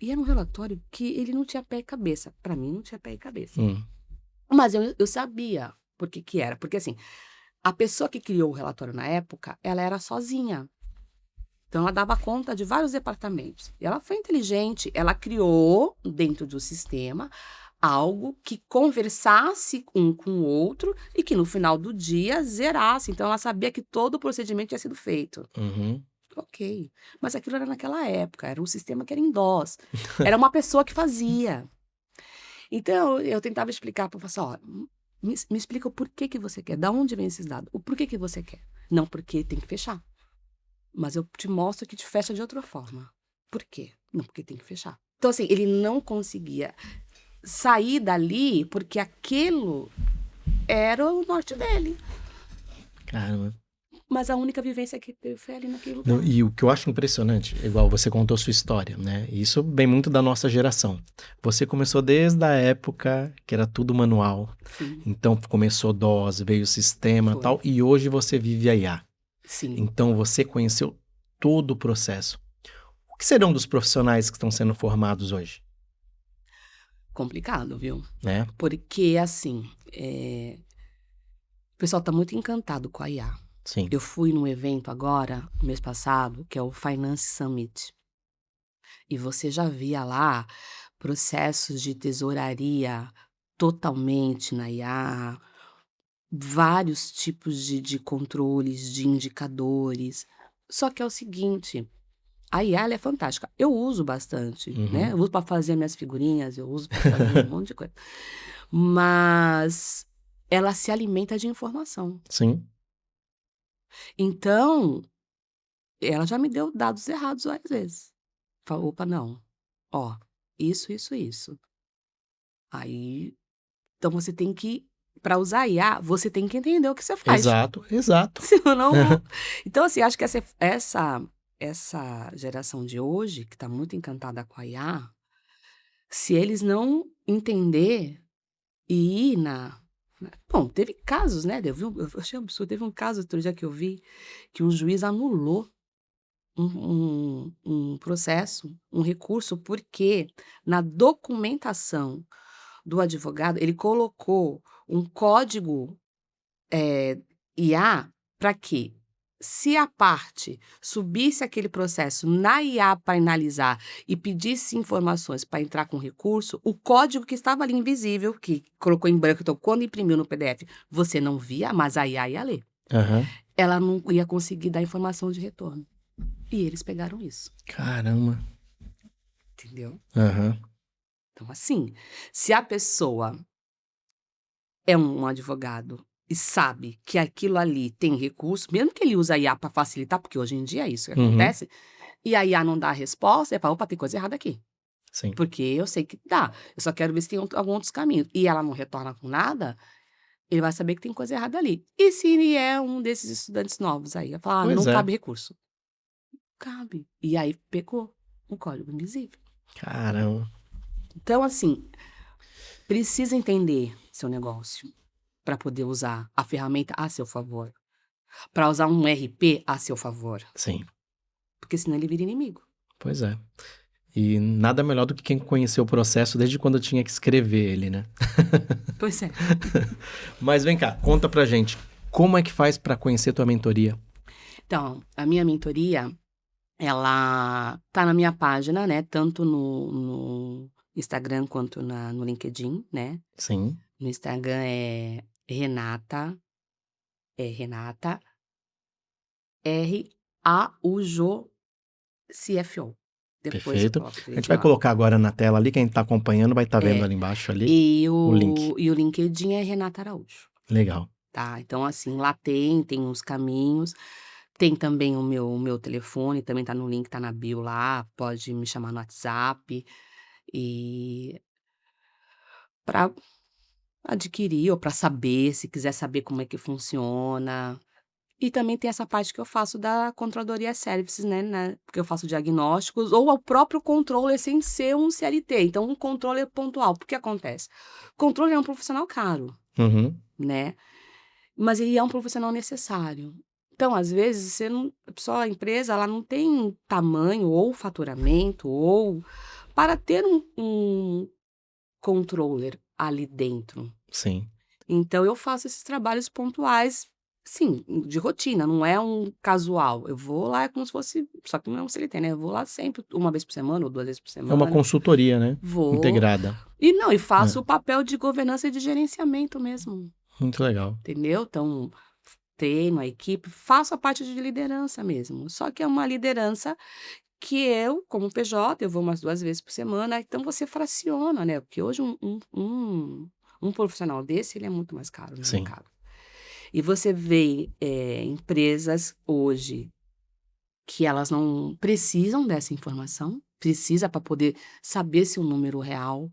E era um relatório que ele não tinha pé e cabeça, para mim não tinha pé e cabeça. Hum, Mas eu sabia por que que era, porque assim, a pessoa que criou o relatório na época, ela era sozinha. Então ela dava conta de vários departamentos. E ela foi inteligente, ela criou dentro do sistema algo que conversasse um com o outro e que no final do dia zerasse. Então ela sabia que todo o procedimento tinha sido feito. uhum. Ok, mas aquilo era naquela época, era um sistema que era em DOS, era uma pessoa que fazia. Então eu tentava explicar para o pessoal: "Ó, me explica o porquê que você quer, da onde vem esses dados, o porquê que você quer". "Não, porque tem que fechar". "Mas eu te mostro que te fecha de outra forma". "Por quê?". "Não, porque tem que fechar". Então assim, ele não conseguia sair dali, porque aquilo era o norte dele, Caramba. mas a única vivência que teve foi ali naquele Não, lugar. e o que eu acho impressionante, igual você contou sua história, né? E isso vem muito da nossa geração. Você começou desde a época que era tudo manual. Sim, Então começou DOS, veio o sistema e foi. tal, e hoje você vive a IA. Sim. Então você conheceu todo o processo. O que serão dos profissionais que estão sendo formados hoje, Complicado, viu? né? Porque, assim, o pessoal tá muito encantado com a IA. Sim. Eu fui num evento agora, no mês passado, que é o Finance Summit, e você já via lá processos de tesouraria totalmente na IA, vários tipos de controles, de indicadores. Só que é o seguinte, a IA ela é fantástica. Eu uso bastante, né? Uhum. Eu uso para fazer minhas figurinhas, eu uso para fazer um monte de coisa. Mas ela se alimenta de informação. Sim. Então, ela já me deu dados errados várias vezes. Falou, opa, não. Ó, isso. Aí, então você tem que, para usar IA, você tem que entender o que você faz. Exato, exato. Senão, então assim, acho que essa geração de hoje, que está muito encantada com a IA, se eles não entender e ir bom, teve casos, né, eu achei um absurdo, teve um caso outro dia que eu vi, que um juiz anulou um processo, um recurso, porque na documentação do advogado, ele colocou um código, IA, para que, se a parte subisse aquele processo na IA para analisar e pedisse informações para entrar com recurso, o código que estava ali invisível, que colocou em branco, então quando imprimiu no PDF, você não via, mas a IA ia ler. Aham. Ela não ia conseguir dar informação de retorno. E eles pegaram isso, Caramba. entendeu? Aham. Então, assim, se a pessoa é um advogado e sabe que aquilo ali tem recurso, mesmo que ele use a IA para facilitar, porque hoje em dia é isso que Uhum. acontece, e a IA não dá a resposta, ele fala, opa, tem coisa errada aqui. Sim. Porque eu sei que dá, eu só quero ver se tem algum outros caminhos. E ela não retorna com nada, ele vai saber que tem coisa errada ali. E se ele é um desses estudantes novos aí, vai falar, Pois não é. cabe recurso. Cabe. E aí pegou um código invisível. Caramba. Então, assim, precisa entender seu negócio para poder usar a ferramenta a seu favor. Para usar um RP a seu favor. Sim. Porque senão ele vira inimigo. Pois é. E nada melhor do que quem conheceu o processo desde quando eu tinha que escrever ele, né? Pois é. Mas vem cá, conta pra gente, como é que faz pra conhecer tua mentoria? Então, a minha mentoria, ela tá na minha página, né? Tanto no Instagram quanto no LinkedIn, né? Sim. No Instagram é Renata Raujo CFO. Depois eu Perfeito. coloco A gente direitinho vai lá. colocar agora na tela ali, quem tá acompanhando vai estar vendo É. ali embaixo ali E o link. o LinkedIn é Renata Araújo, Legal. tá? Então, assim, lá tem uns caminhos. Tem também o meu telefone, também tá no link, tá na bio lá, pode me chamar no WhatsApp. E para adquirir ou para saber, se quiser saber como é que funciona. E também tem essa parte que eu faço da controladoria services, né, porque eu faço diagnósticos ou o próprio controller sem ser um CLT, então um controller pontual. O que acontece? O controller é um profissional caro, Uhum. né, mas ele é um profissional necessário. Então, às vezes, você não a empresa, ela não tem tamanho ou faturamento ou para ter um controller ali dentro. Sim. Então eu faço esses trabalhos pontuais, sim, de rotina, não é um casual. Eu vou lá, é como se fosse, só que não é um CLT, né? Eu vou lá sempre, uma vez por semana ou 2 vezes por É uma semana. consultoria, né? Vou. Integrada. E faço o papel de governança e de gerenciamento mesmo, Muito legal. entendeu? Então, treino a equipe, faço a parte de liderança mesmo. Só que é uma liderança que eu, como PJ, eu vou umas 2 vezes por semana, então você fraciona, né? Porque hoje um profissional desse, ele é muito mais caro no Sim. mercado. E você vê empresas hoje que elas não precisam dessa informação, precisa para poder saber se o número real,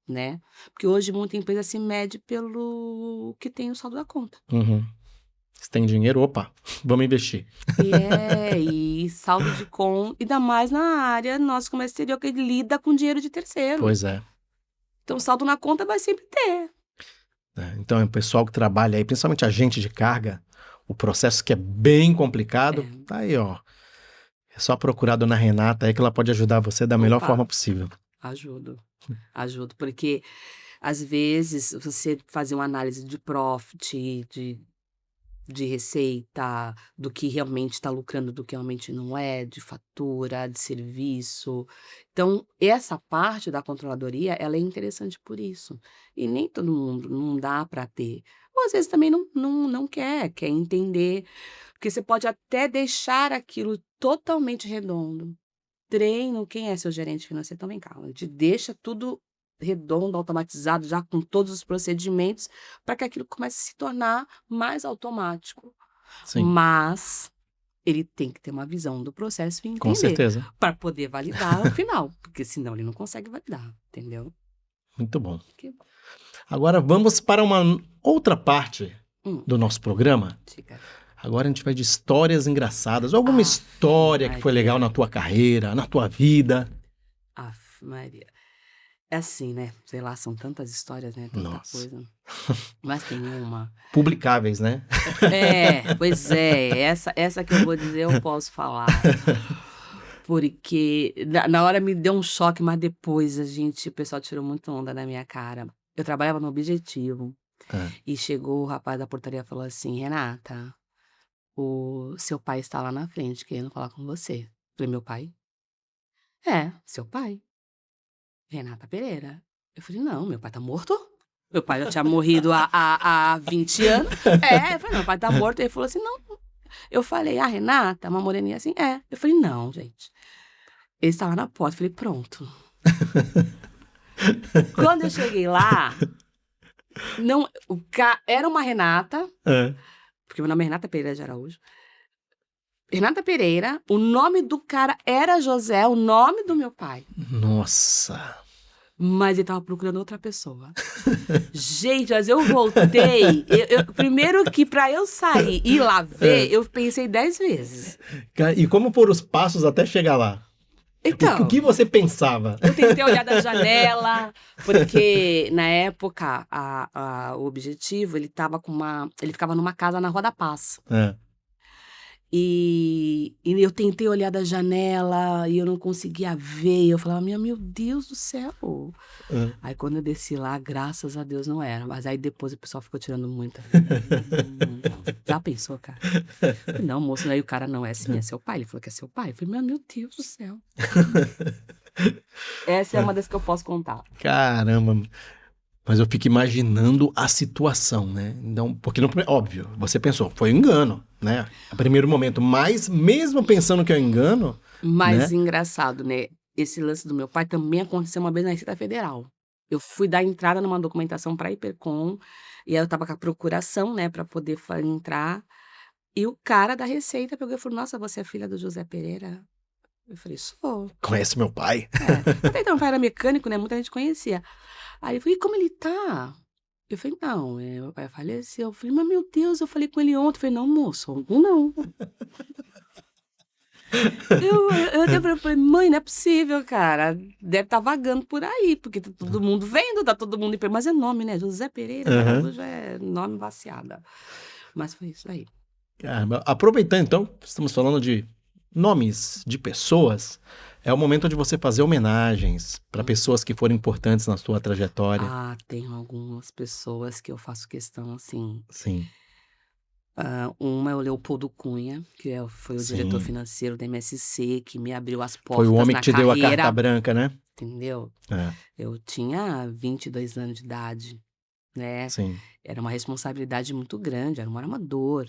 né? Porque hoje muita empresa se mede pelo que tem o saldo da conta. Uhum. Se tem dinheiro, opa, vamos investir. E saldo de conta, ainda mais na área nossa comércio exterior, que ele lida com dinheiro de terceiro. Pois é. Então, saldo na conta vai sempre ter. Então, o pessoal que trabalha aí, principalmente agente de carga, o processo que é bem complicado, tá aí, ó. É só procurar a dona Renata aí que ela pode ajudar você da melhor Opa. forma possível. Ajudo, porque às vezes você fazer uma análise de profit, de receita, do que realmente está lucrando, do que realmente não é, de fatura, de serviço. Então, essa parte da controladoria, ela é interessante por isso. E nem todo mundo, não dá para ter. às vezes também não quer entender, porque você pode até deixar aquilo totalmente redondo. Treino, quem é seu gerente financeiro? Então vem cá, a gente deixa tudo redondo, automatizado, já com todos os procedimentos, para que aquilo comece a se tornar mais automático. Sim, Mas ele tem que ter uma visão do processo e com entender, certeza. para poder validar no final, porque senão ele não consegue validar, entendeu? Muito bom. Que bom. Agora vamos para uma outra parte Hum. do nosso programa. Diga. Agora a gente vai de histórias engraçadas. Alguma Aff, história que foi Maria. legal na tua carreira, na tua vida. Aff, Maria. É assim, né? Sei lá, são tantas histórias, né? Tanta Nossa. coisa. Mas tem uma. Publicáveis, né? Pois é. Essa que eu vou dizer eu posso falar. Porque na hora me deu um choque, mas depois o pessoal tirou muito onda da minha cara. Eu trabalhava no Objetivo. Ah, E chegou o rapaz da portaria e falou assim: Renata, o seu pai está lá na frente querendo falar com você. Eu falei: meu pai? É, seu pai. Renata Pereira. Eu falei: não, meu pai tá morto? Meu pai já tinha morrido há 20 anos. Eu falei: não, meu pai tá morto. Ele falou assim: não. Eu falei: a Renata, uma moreninha assim? É. Eu falei: não, gente. Ele está lá na porta. Eu falei: pronto. Quando eu cheguei lá, não, era uma Renata, ah. porque meu nome é Renata Pereira de Araújo. Renata Pereira, o nome do cara era José, o nome do meu pai. Nossa. Mas ele tava procurando outra pessoa. Gente, mas eu voltei. Primeiro que pra eu sair e ir lá ver, eu pensei 10 vezes. E como foram os passos até chegar lá? Então, O que você pensava? eu tentei olhar da janela, porque na época o Objetivo, ele ficava numa casa na Rua da Paz. Ah, E eu tentei olhar da janela e eu não conseguia ver. Eu falava: meu Deus do céu. ah. Aí quando eu desci lá, graças a Deus não era. Mas aí depois o pessoal ficou tirando muita. Já pensou, cara? Eu falei: não, moço, aí o cara não é assim, é seu pai. Ele falou que é seu pai. Eu falei: meu Deus do céu. Essa é uma das que eu posso contar. Caramba. Mas eu fico imaginando a situação, né? Então, porque, óbvio, você pensou, foi um engano, né? A primeiro momento. Mas, mesmo pensando que é um engano, Mas né? engraçado, né? Esse lance do meu pai também aconteceu uma vez na Receita Federal. Eu fui dar entrada numa documentação para a Hipercom, e aí eu tava com a procuração, né, para poder entrar. E o cara da Receita pegou e falou: nossa, você é filha do José Pereira? Eu falei: sou. Conhece meu pai? Até então, o pai era mecânico, né? Muita gente conhecia. Aí eu falei: e como ele tá? Eu falei: não, meu pai faleceu. Eu falei: mas meu Deus, eu falei com ele ontem. Eu falei: não, moço, ontem não. Eu até falei: mãe, não é possível, cara. Deve estar vagando por aí, porque tá todo mundo vendo, tá todo mundo. Mas é nome, né? José Pereira, Aham. Araújo é nome vaciada. Mas foi isso aí. Caramba. Aproveitando, então, estamos falando de nomes de pessoas, é o momento de você fazer homenagens para pessoas que foram importantes na sua trajetória. Ah, tem algumas pessoas que eu faço questão, assim. Sim, Uma é o Leopoldo Cunha, que foi o Sim. diretor financeiro da MSC, que me abriu as portas foi o homem na que te deu a carreira, carta branca, né? entendeu? É, Eu tinha 22 anos de idade, né? sim. Era uma responsabilidade muito grande, era um armador.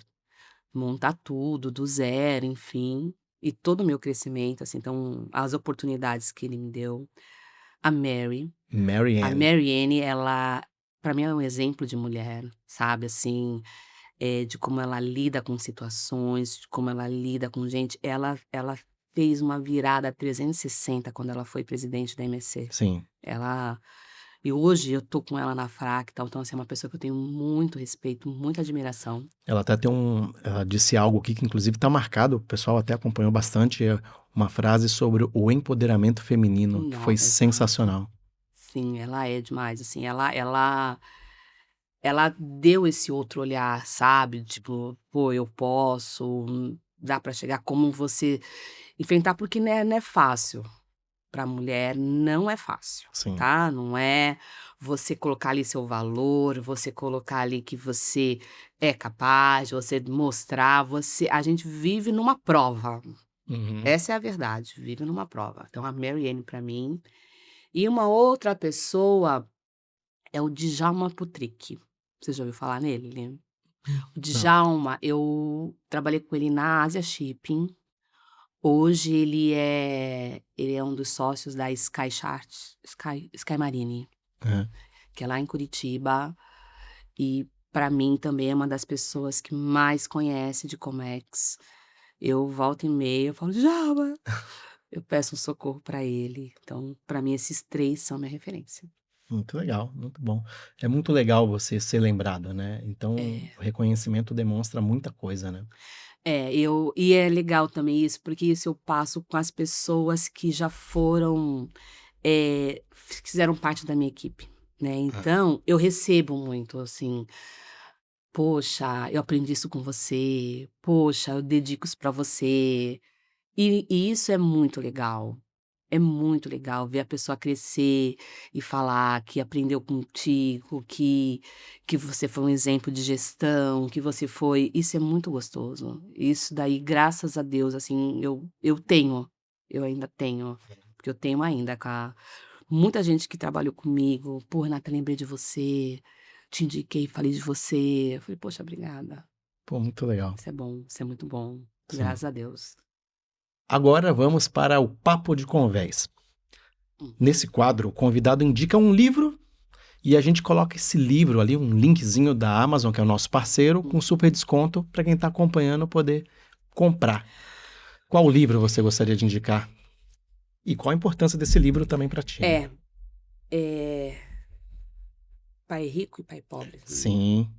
Montar tudo do zero, enfim. E todo o meu crescimento, assim, então, as oportunidades que ele me deu. A Mary. Mary A Ann. Mary Ann, ela, pra mim, é um exemplo de mulher, sabe? Assim, de como ela lida com situações, de como ela lida com gente. Ela fez uma virada 360 quando ela foi presidente da MSC. Sim. E hoje eu tô com ela na Fractal, então assim, é uma pessoa que eu tenho muito respeito, muita admiração. Ela até ela disse algo aqui que inclusive está marcado, o pessoal até acompanhou bastante, uma frase sobre o empoderamento feminino, que foi Exato. sensacional. Sim, ela é demais, assim, ela deu esse outro olhar, sabe? Tipo: pô, eu posso, dá pra chegar, como você enfrentar, porque não é fácil. Pra mulher não é fácil, Sim. tá? Não é você colocar ali seu valor, você colocar ali que você é capaz, você mostrar, a gente vive numa prova. Uhum. Essa é a verdade, vive numa prova. Então a Mary Ann pra mim. E uma outra pessoa é o Djalma Putrick. Você já ouviu falar nele? O Djalma, eu trabalhei com ele na Asia Shipping. Hoje ele é um dos sócios da Sky Marine, É. que é lá em Curitiba. E para mim também é uma das pessoas que mais conhece de Comex. Eu volto e meia, eu falo, Djalma! Eu peço um socorro para ele. Então, para mim, esses 3 são minha referência. Muito legal, muito bom. É muito legal você ser lembrado, né? Então, o reconhecimento demonstra muita coisa, né? E é legal também isso, porque isso eu passo com as pessoas que já foram, fizeram parte da minha equipe, né? Então, eu recebo muito, assim, poxa, eu aprendi isso com você, poxa, eu dedico isso para você. E isso é muito legal. É muito legal ver a pessoa crescer e falar que aprendeu contigo, que você foi um exemplo de gestão, que você foi. Isso é muito gostoso. Isso daí, graças a Deus, assim, eu ainda tenho, porque eu tenho ainda muita gente que trabalhou comigo. Pô, Renata, lembrei de você, te indiquei, falei de você. Eu falei, poxa, obrigada. Pô, muito legal. Isso é bom, isso é muito bom. Sim. Graças a Deus. Agora vamos para o Papo de Convés. Nesse quadro, o convidado indica um livro e a gente coloca esse livro ali, um linkzinho da Amazon, que é o nosso parceiro, com super desconto para quem está acompanhando poder comprar. Qual livro você gostaria de indicar? E qual a importância desse livro também para ti? Pai Rico e Pai Pobre. Sim.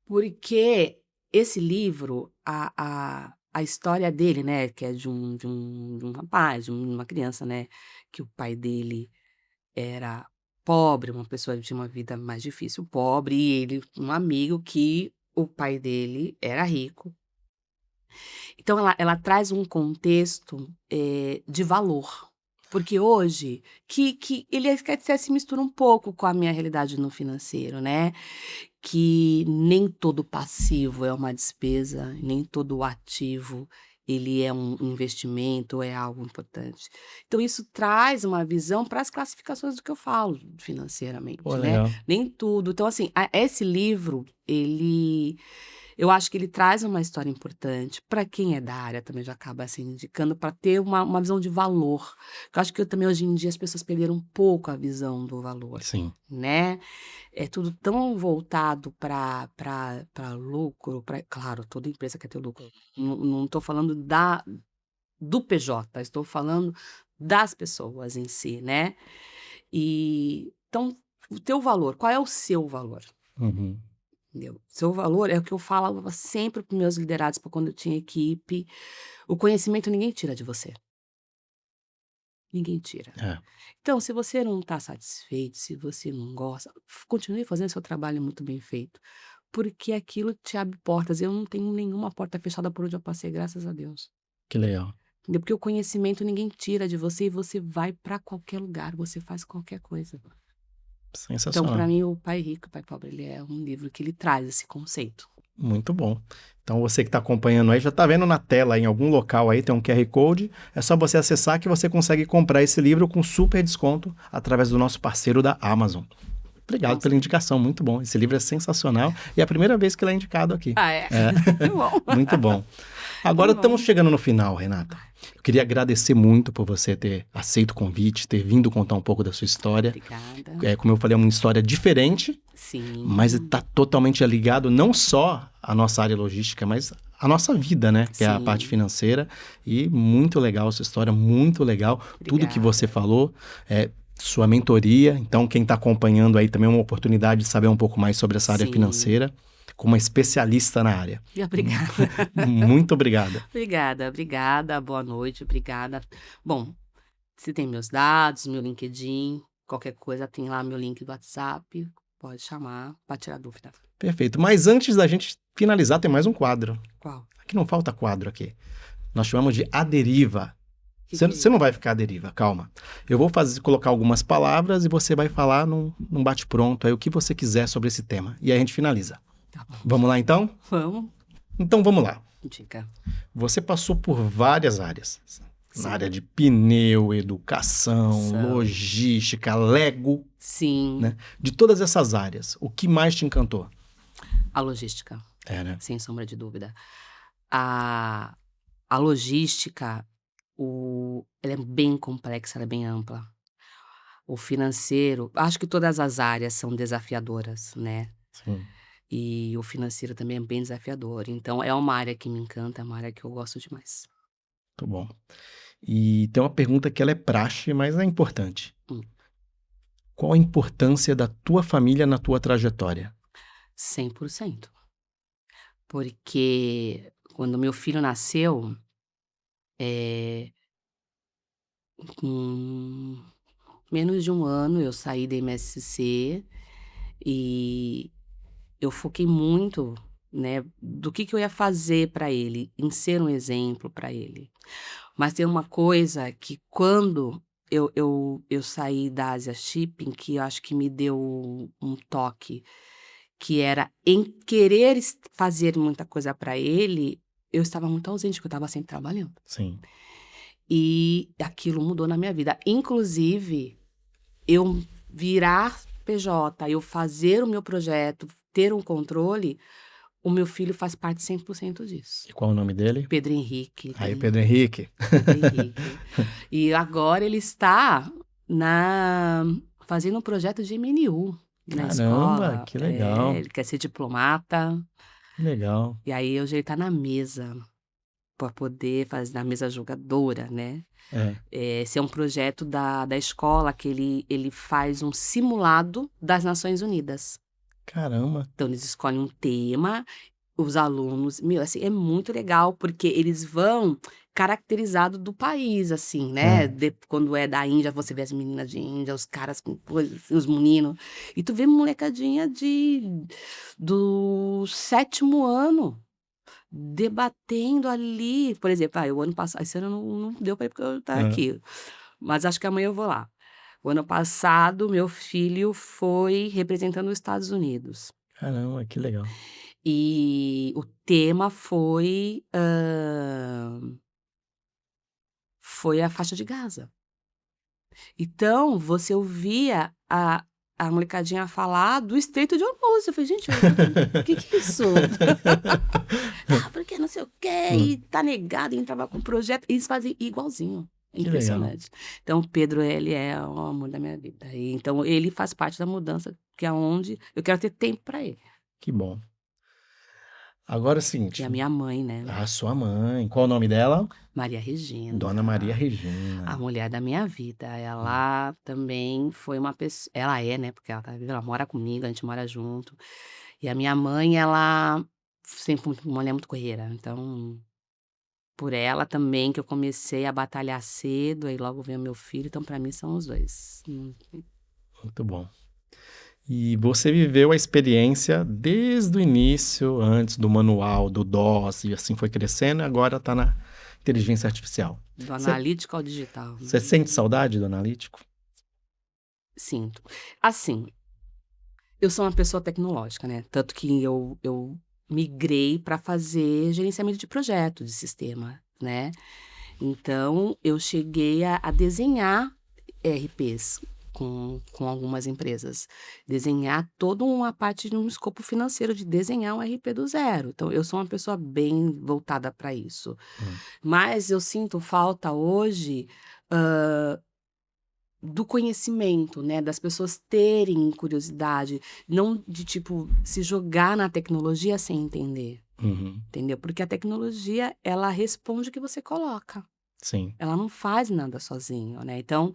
Porque esse livro, a história dele, né, que é de um rapaz, de uma criança, né, que o pai dele era pobre, uma pessoa que tinha uma vida mais difícil, pobre, e ele, um amigo que o pai dele era rico. Então ela traz um contexto de valor. Porque hoje, que ele até se mistura um pouco com a minha realidade no financeiro, né? Que nem todo passivo é uma despesa, nem todo ativo ele é um investimento, é algo importante. Então isso traz uma visão para as classificações do que eu falo financeiramente, Pô, né? legal. Nem tudo. Então assim, esse livro, eu acho que ele traz uma história importante. Para quem é da área também já acaba assim indicando para ter uma visão de valor. Eu acho que também hoje em dia as pessoas perderam um pouco a visão do valor, Sim. né? É tudo tão voltado para lucro, claro, toda empresa quer ter lucro. Não estou falando do PJ, estou falando das pessoas em si, né? E então, o teu valor, qual é o seu valor? Uhum. Entendeu? Seu valor é o que eu falava sempre para meus liderados, para quando eu tinha equipe. O conhecimento ninguém tira de você. Ninguém tira. É. Então, se você não está satisfeito, se você não gosta, continue fazendo seu trabalho muito bem feito. Porque aquilo te abre portas. Eu não tenho nenhuma porta fechada por onde eu passei, graças a Deus. Que legal. Entendeu? Porque o conhecimento ninguém tira de você e você vai para qualquer lugar, você faz qualquer coisa. Então, Sensacional. para mim, o Pai Rico e o Pai Pobre, ele é um livro que ele traz esse conceito. Muito bom. Então você que está acompanhando aí, já está vendo na tela em algum local aí, tem um QR Code, é só você acessar que você consegue comprar esse livro com super desconto através do nosso parceiro da Amazon. Obrigado pela indicação, muito bom. Esse livro é sensacional e é a primeira vez que ele é indicado aqui. Ah, é? Muito bom. Muito bom. Agora estamos chegando no final, Renata. Eu queria agradecer muito por você ter aceito o convite, ter vindo contar um pouco da sua história. Obrigada. Como eu falei, é uma história diferente, Sim. mas está totalmente ligado não só à nossa área logística, mas à nossa vida, né? Que é a Sim. parte financeira. E muito legal essa história, muito legal. Tudo que Obrigada. você falou, sua mentoria. Então, quem está acompanhando aí também é uma oportunidade de saber um pouco mais sobre essa área Sim. financeira, com uma especialista na área. Obrigada. Muito obrigada. Obrigada. Boa noite, obrigada. Bom, você tem meus dados, meu LinkedIn, qualquer coisa, tem lá meu link do WhatsApp, pode chamar para tirar dúvida. Perfeito. Mas antes da gente finalizar, tem mais um quadro. Qual? Aqui não falta quadro aqui. Nós chamamos de A Deriva. Você não vai ficar à deriva, calma. Eu vou colocar algumas palavras e você vai falar num bate-pronto aí o que você quiser sobre esse tema. E aí a gente finaliza. Tá bom. Vamos lá então? Vamos. Então vamos lá. Dica. Você passou por várias áreas. Sim. Na área de pneu, educação, São. logística, Lego, Sim, né? De todas essas áreas, o que mais te encantou? a logística, Né? sem sombra de dúvida. A, a logística, ela é bem complexa, ela é bem ampla. O financeiro, acho que todas as áreas são desafiadoras, né? Sim. E o financeiro também é bem desafiador. Então, é uma área que me encanta, é uma área que eu gosto demais. Muito bom. E tem uma pergunta que ela é praxe, mas é importante. Hum. Qual a importância da tua família na tua trajetória? 100%. Porque quando meu filho nasceu, é, com menos de um ano eu saí da MSC e eu foquei muito, né, do que eu ia fazer para ele, em ser um exemplo para ele. Mas tem uma coisa que quando eu saí da Asia Shipping, que eu acho que me deu um toque, que era em querer fazer muita coisa para ele, eu estava muito ausente, porque eu estava sempre trabalhando. Sim. E aquilo mudou na minha vida. Inclusive, eu virar PJ, eu fazer o meu projeto, ter um controle, o meu filho faz parte 100% disso. E qual o nome dele? Pedro Henrique. Aí, Pedro Henrique. Pedro Henrique. E agora ele está fazendo um projeto de MNU na Caramba, escola. que legal. Ele quer ser diplomata. Que legal. E aí hoje ele está na mesa, para poder fazer na mesa jogadora, né? Esse é um projeto da escola que ele faz um simulado das Nações Unidas. Caramba. Então, eles escolhem um tema, os alunos... Meu, assim, é muito legal, porque eles vão caracterizados do país, assim, né? Quando é da Índia, você vê as meninas de Índia, os caras com os meninos. E tu vê molecadinha do 7º ano debatendo ali. Por exemplo, o ano passado... Esse ano não deu para ir porque eu estava aqui. Mas acho que amanhã eu vou lá. O ano passado, meu filho foi representando os Estados Unidos. Caramba, que legal. E o tema foi a faixa de Gaza. Então, você ouvia a molecadinha falar do Estreito de Hormuz. Eu falei, gente, o que é isso? Porque não sei o quê, e tá negado, e entrava com projeto. Eles fazem igualzinho. Que Impressionante. Então, o Pedro, ele é o amor da minha vida. E, então, ele faz parte da mudança, que é onde eu quero ter tempo para ele. Que bom. Agora é o seguinte. E a minha mãe, né? A sua mãe. Qual o nome dela? Maria Regina. Dona Maria Regina. A mulher da minha vida. Ela também foi uma pessoa... Ela é, né? Porque ela tá viva, ela mora comigo, a gente mora junto. E a minha mãe, ela sempre foi uma mulher muito correira. Então, por ela também que eu comecei a batalhar cedo, aí logo veio meu filho. Então, para mim, são os dois. Muito bom. E você viveu a experiência desde o início, antes do manual, do DOS, e assim foi crescendo, e agora está na inteligência artificial. Do analítico ao digital. Você sente saudade do analítico? Sinto. Assim, eu sou uma pessoa tecnológica, né? Tanto que eu migrei para fazer gerenciamento de projeto, de sistema, né? Então, eu cheguei a desenhar ERPs com algumas empresas. Desenhar toda uma parte de um escopo financeiro, de desenhar um ERP do zero. Então, eu sou uma pessoa bem voltada para isso. Mas eu sinto falta hoje do conhecimento, né? Das pessoas terem curiosidade, não de, tipo, se jogar na tecnologia sem entender. Entendeu? Porque a tecnologia, ela responde o que você coloca. Sim. Ela não faz nada sozinho, né? Então,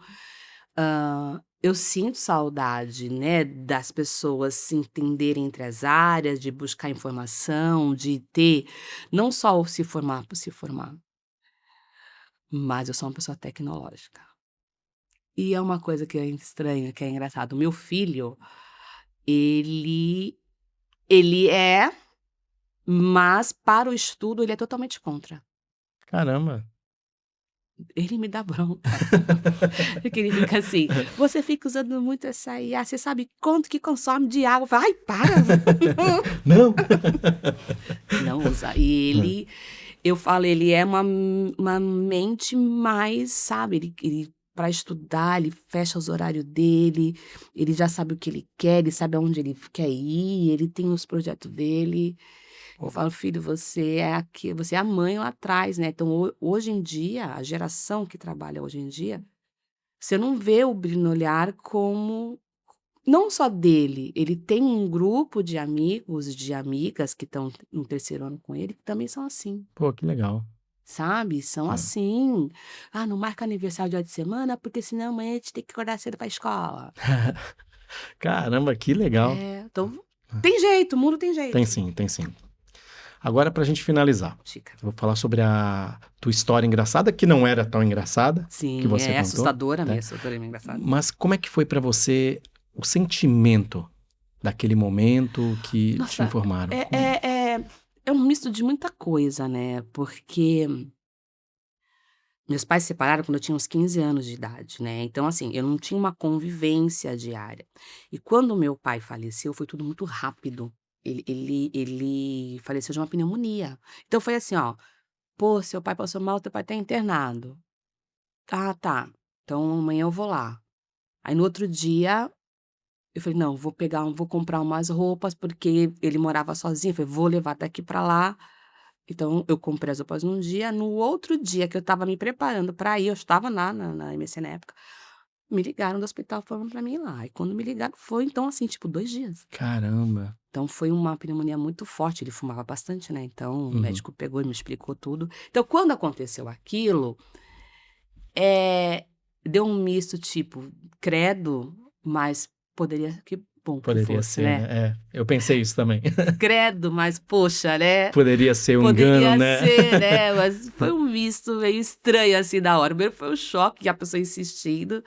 eu sinto saudade, né, das pessoas se entenderem entre as áreas, de buscar informação, de ter, não só se formar por se formar, mas eu sou uma pessoa tecnológica. E é uma coisa que é estranha, que é engraçado. O meu filho, ele é, mas para o estudo ele é totalmente contra. Caramba. Ele me dá bronca. Porque ele fica assim, você fica usando muito essa IA, você sabe quanto que consome de água? Eu falo, ai, para! Não! Não usa. E Eu falo, ele é uma mente mais, sabe, ele para estudar, ele fecha os horários dele, ele já sabe o que ele quer, ele sabe aonde ele quer ir, ele tem os projetos dele. Eu falo: "Filho, você é a mãe lá atrás, né". Então hoje em dia, a geração que trabalha hoje em dia, você não vê o brilho no olhar como não só dele, ele tem um grupo de amigos, de amigas que estão no terceiro ano com ele, que também são assim. Pô, que legal. Sabe, são É. assim. "Ah, não marca aniversário dia de semana, porque senão amanhã a gente tem que acordar cedo pra escola". Caramba, que legal. É, então tem jeito, o mundo tem Tem jeito. sim, tem sim. Agora, pra gente finalizar, Chica. eu vou falar sobre a tua história engraçada, que não era tão engraçada, que Sim, você é contou, assustadora, né? meio assustadora, meio engraçada. Mas como é que foi pra você o sentimento daquele momento que te Nossa, informaram? é é é é um misto de muita coisa, né, porque meus pais se separaram quando eu tinha uns 15 anos de idade, né, então, assim, eu não tinha uma convivência diária. E quando meu pai faleceu, foi tudo muito rápido. Ele faleceu de uma pneumonia. Então foi assim, ó: "Pô, seu pai passou mal, teu pai tá internado". "Ah, tá. Então amanhã eu vou lá". Aí no outro dia, eu falei: "Não, vou comprar umas roupas", porque ele morava sozinho, eu falei: "Vou levar daqui pra lá". Então eu comprei as roupas num dia, no outro dia que eu estava me preparando pra ir, eu estava lá na MSC na época, me ligaram do hospital falando pra mim ir lá. E quando me ligaram foi então, assim, tipo 2 dias. Caramba. Então foi uma pneumonia muito forte, ele fumava bastante, né, então o Uhum. médico pegou e me explicou tudo. Então quando aconteceu aquilo, eh, deu um misto tipo: "Credo", mas poderia que bom que Poderia fosse, ser, né. né? É, eu pensei isso também. Credo, mas poxa, né. Poderia ser um engano, Poderia né? ser, né, mas foi um misto meio estranho, assim, na hora. Primeiro foi um choque, a pessoa insistindo,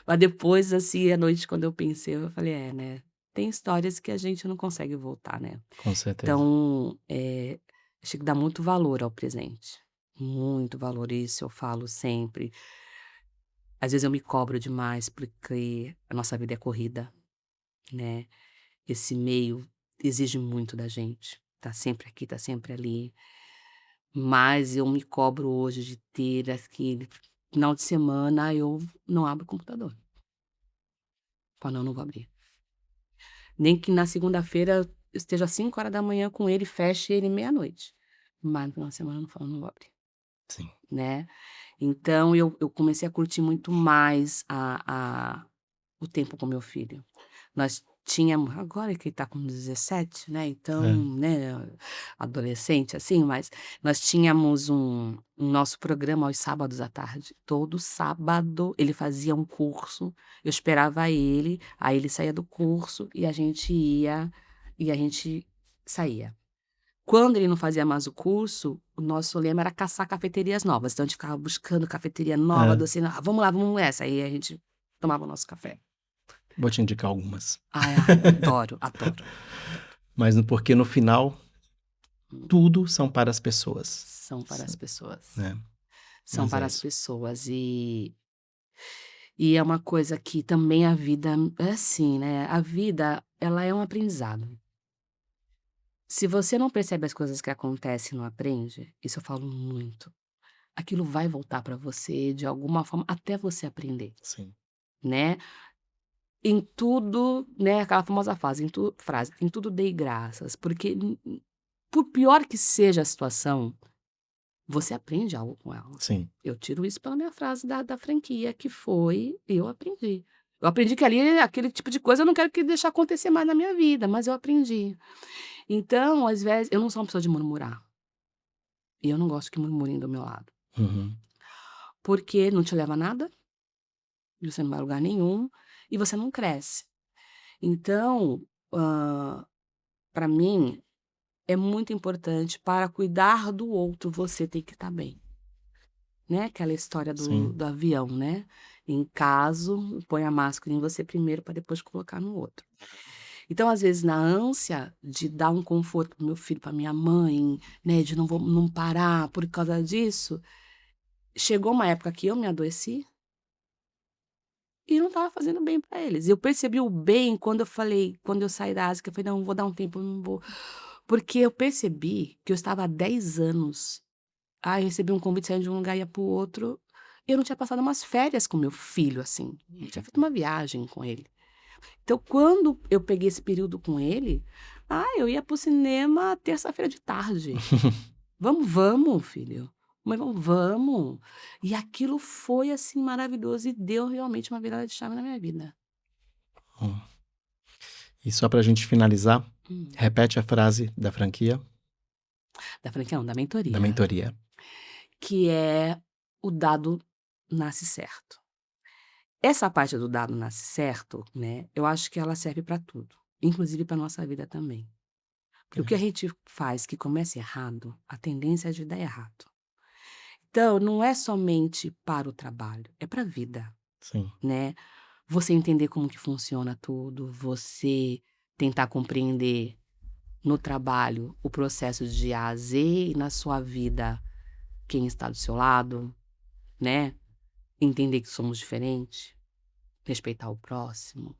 mas depois, assim, à noite, quando eu pensei, eu falei: "É, né, tem histórias que a gente não consegue voltar, né". Com certeza. Então, acho que dá muito valor ao presente, muito valor, isso eu falo sempre. Às vezes eu me cobro demais, porque a nossa vida é corrida, né, esse meio exige muito da gente, tá sempre aqui, tá sempre ali. Mas eu me cobro hoje de ter aquele final de semana eu não abro o computador. Falo: "Não, não vou abrir". Nem que na segunda-feira eu esteja às 5 horas da manhã com ele, feche ele meia-noite. Mas no final de semana eu não falo: "Não vou abrir", Sim. né. Então eu comecei a curtir muito mais o tempo com meu filho. Nós tínhamos agora que ele tá com 17, né, então, É. né, adolescente, assim, mas nós tínhamos um nosso programa aos sábados à tarde. Todo sábado ele fazia um curso, eu esperava ele, aí ele saía do curso e a gente saía. Quando ele não fazia mais o curso, o nosso lema era caçar cafeterias novas, então a gente ficava buscando cafeteria nova, É. doce "Ah, vamos lá, vamos nessa", aí a gente tomava o nosso café. Vou te indicar algumas. Ai, ai, adoro, adoro, adoro. Mas porque no final, Hum, tudo são para as pessoas, são para as pessoas. né? São Mas é para as isso. pessoas e é uma coisa que também a vida é assim, né, a vida ela é um aprendizado. Se você não percebe as coisas que acontecem e não aprende, isso eu falo muito, aquilo vai voltar para você de alguma forma até você aprender, Sim. né. Em tudo, né, aquela famosa frase: "Em tudo dei graças", porque por pior que seja a situação, você aprende algo com ela. Sim. Eu tiro isso pela minha frase da franquia que foi eu aprendi. Eu aprendi que ali aquele tipo de coisa eu não quero que deixar acontecer mais na minha vida, mas eu aprendi. Então, às vezes eu não sou uma pessoa de murmurar, e eu não gosto que murmurem do meu lado, Uhum. porque não te leva a nada, você não vai a lugar nenhum, e você não cresce. Então, para mim é muito importante para cuidar do outro, você tem que estar bem, né, aquela história do Sim. do avião, né, em caso, põe a máscara em você primeiro para depois colocar no outro. Então, às vezes, na ânsia de dar um conforto para meu filho, para minha mãe, né, de não parar por causa disso, chegou uma época que eu me adoeci e não estava fazendo bem para eles. Eu percebi o bem quando eu saí da Ásia, que eu falei: "Não, vou dar um tempo, eu não vou", porque eu percebi que eu estava há 10 anos Eu recebi um convite, saindo de um lugar e ia para o outro. Eu não tinha passado umas férias com meu filho, assim. Eu tinha feito uma viagem com ele. Então, quando eu peguei esse período com ele, eu ia pro cinema terça-feira de tarde. Vamos, filho. Mãe, vamos. E aquilo foi, assim, maravilhoso e deu realmente uma virada de chave na minha vida. E só pra gente finalizar, Hum. repete a frase da franquia, Da franquia, não, da mentoria. da mentoria. Que é o dado nasce certo. Essa parte do dado nasce certo, né? Eu acho que ela serve para tudo, inclusive para nossa vida também. Porque o que a gente faz que começa errado, a tendência é de dar errado. Então, não é somente para o trabalho, é para a vida, Sim. né? Você entender como que funciona tudo, você tentar compreender no trabalho o processo de A a Z e na sua vida quem está do seu lado, né? Entender que somos diferentes, respeitar o próximo.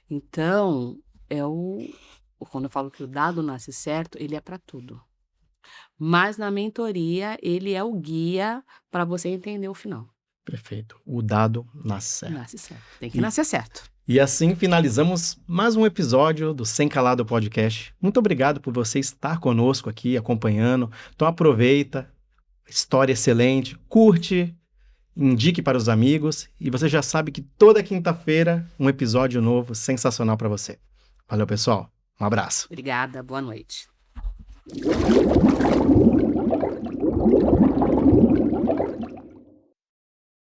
Então, quando eu falo que o dado nasce certo, ele é para tudo. Mas na mentoria, ele é o guia para você entender o final. Perfeito. O dado nasce certo. Nasce certo. Tem que nascer certo. E assim finalizamos mais um episódio do Sem Calado Podcast. Muito obrigado por você estar conosco aqui, acompanhando. Então aproveita, história excelente, curte, indique para os amigos. E você já sabe que toda quinta-feira um episódio novo sensacional para você. Valeu, pessoal. Um abraço. Obrigada, boa noite.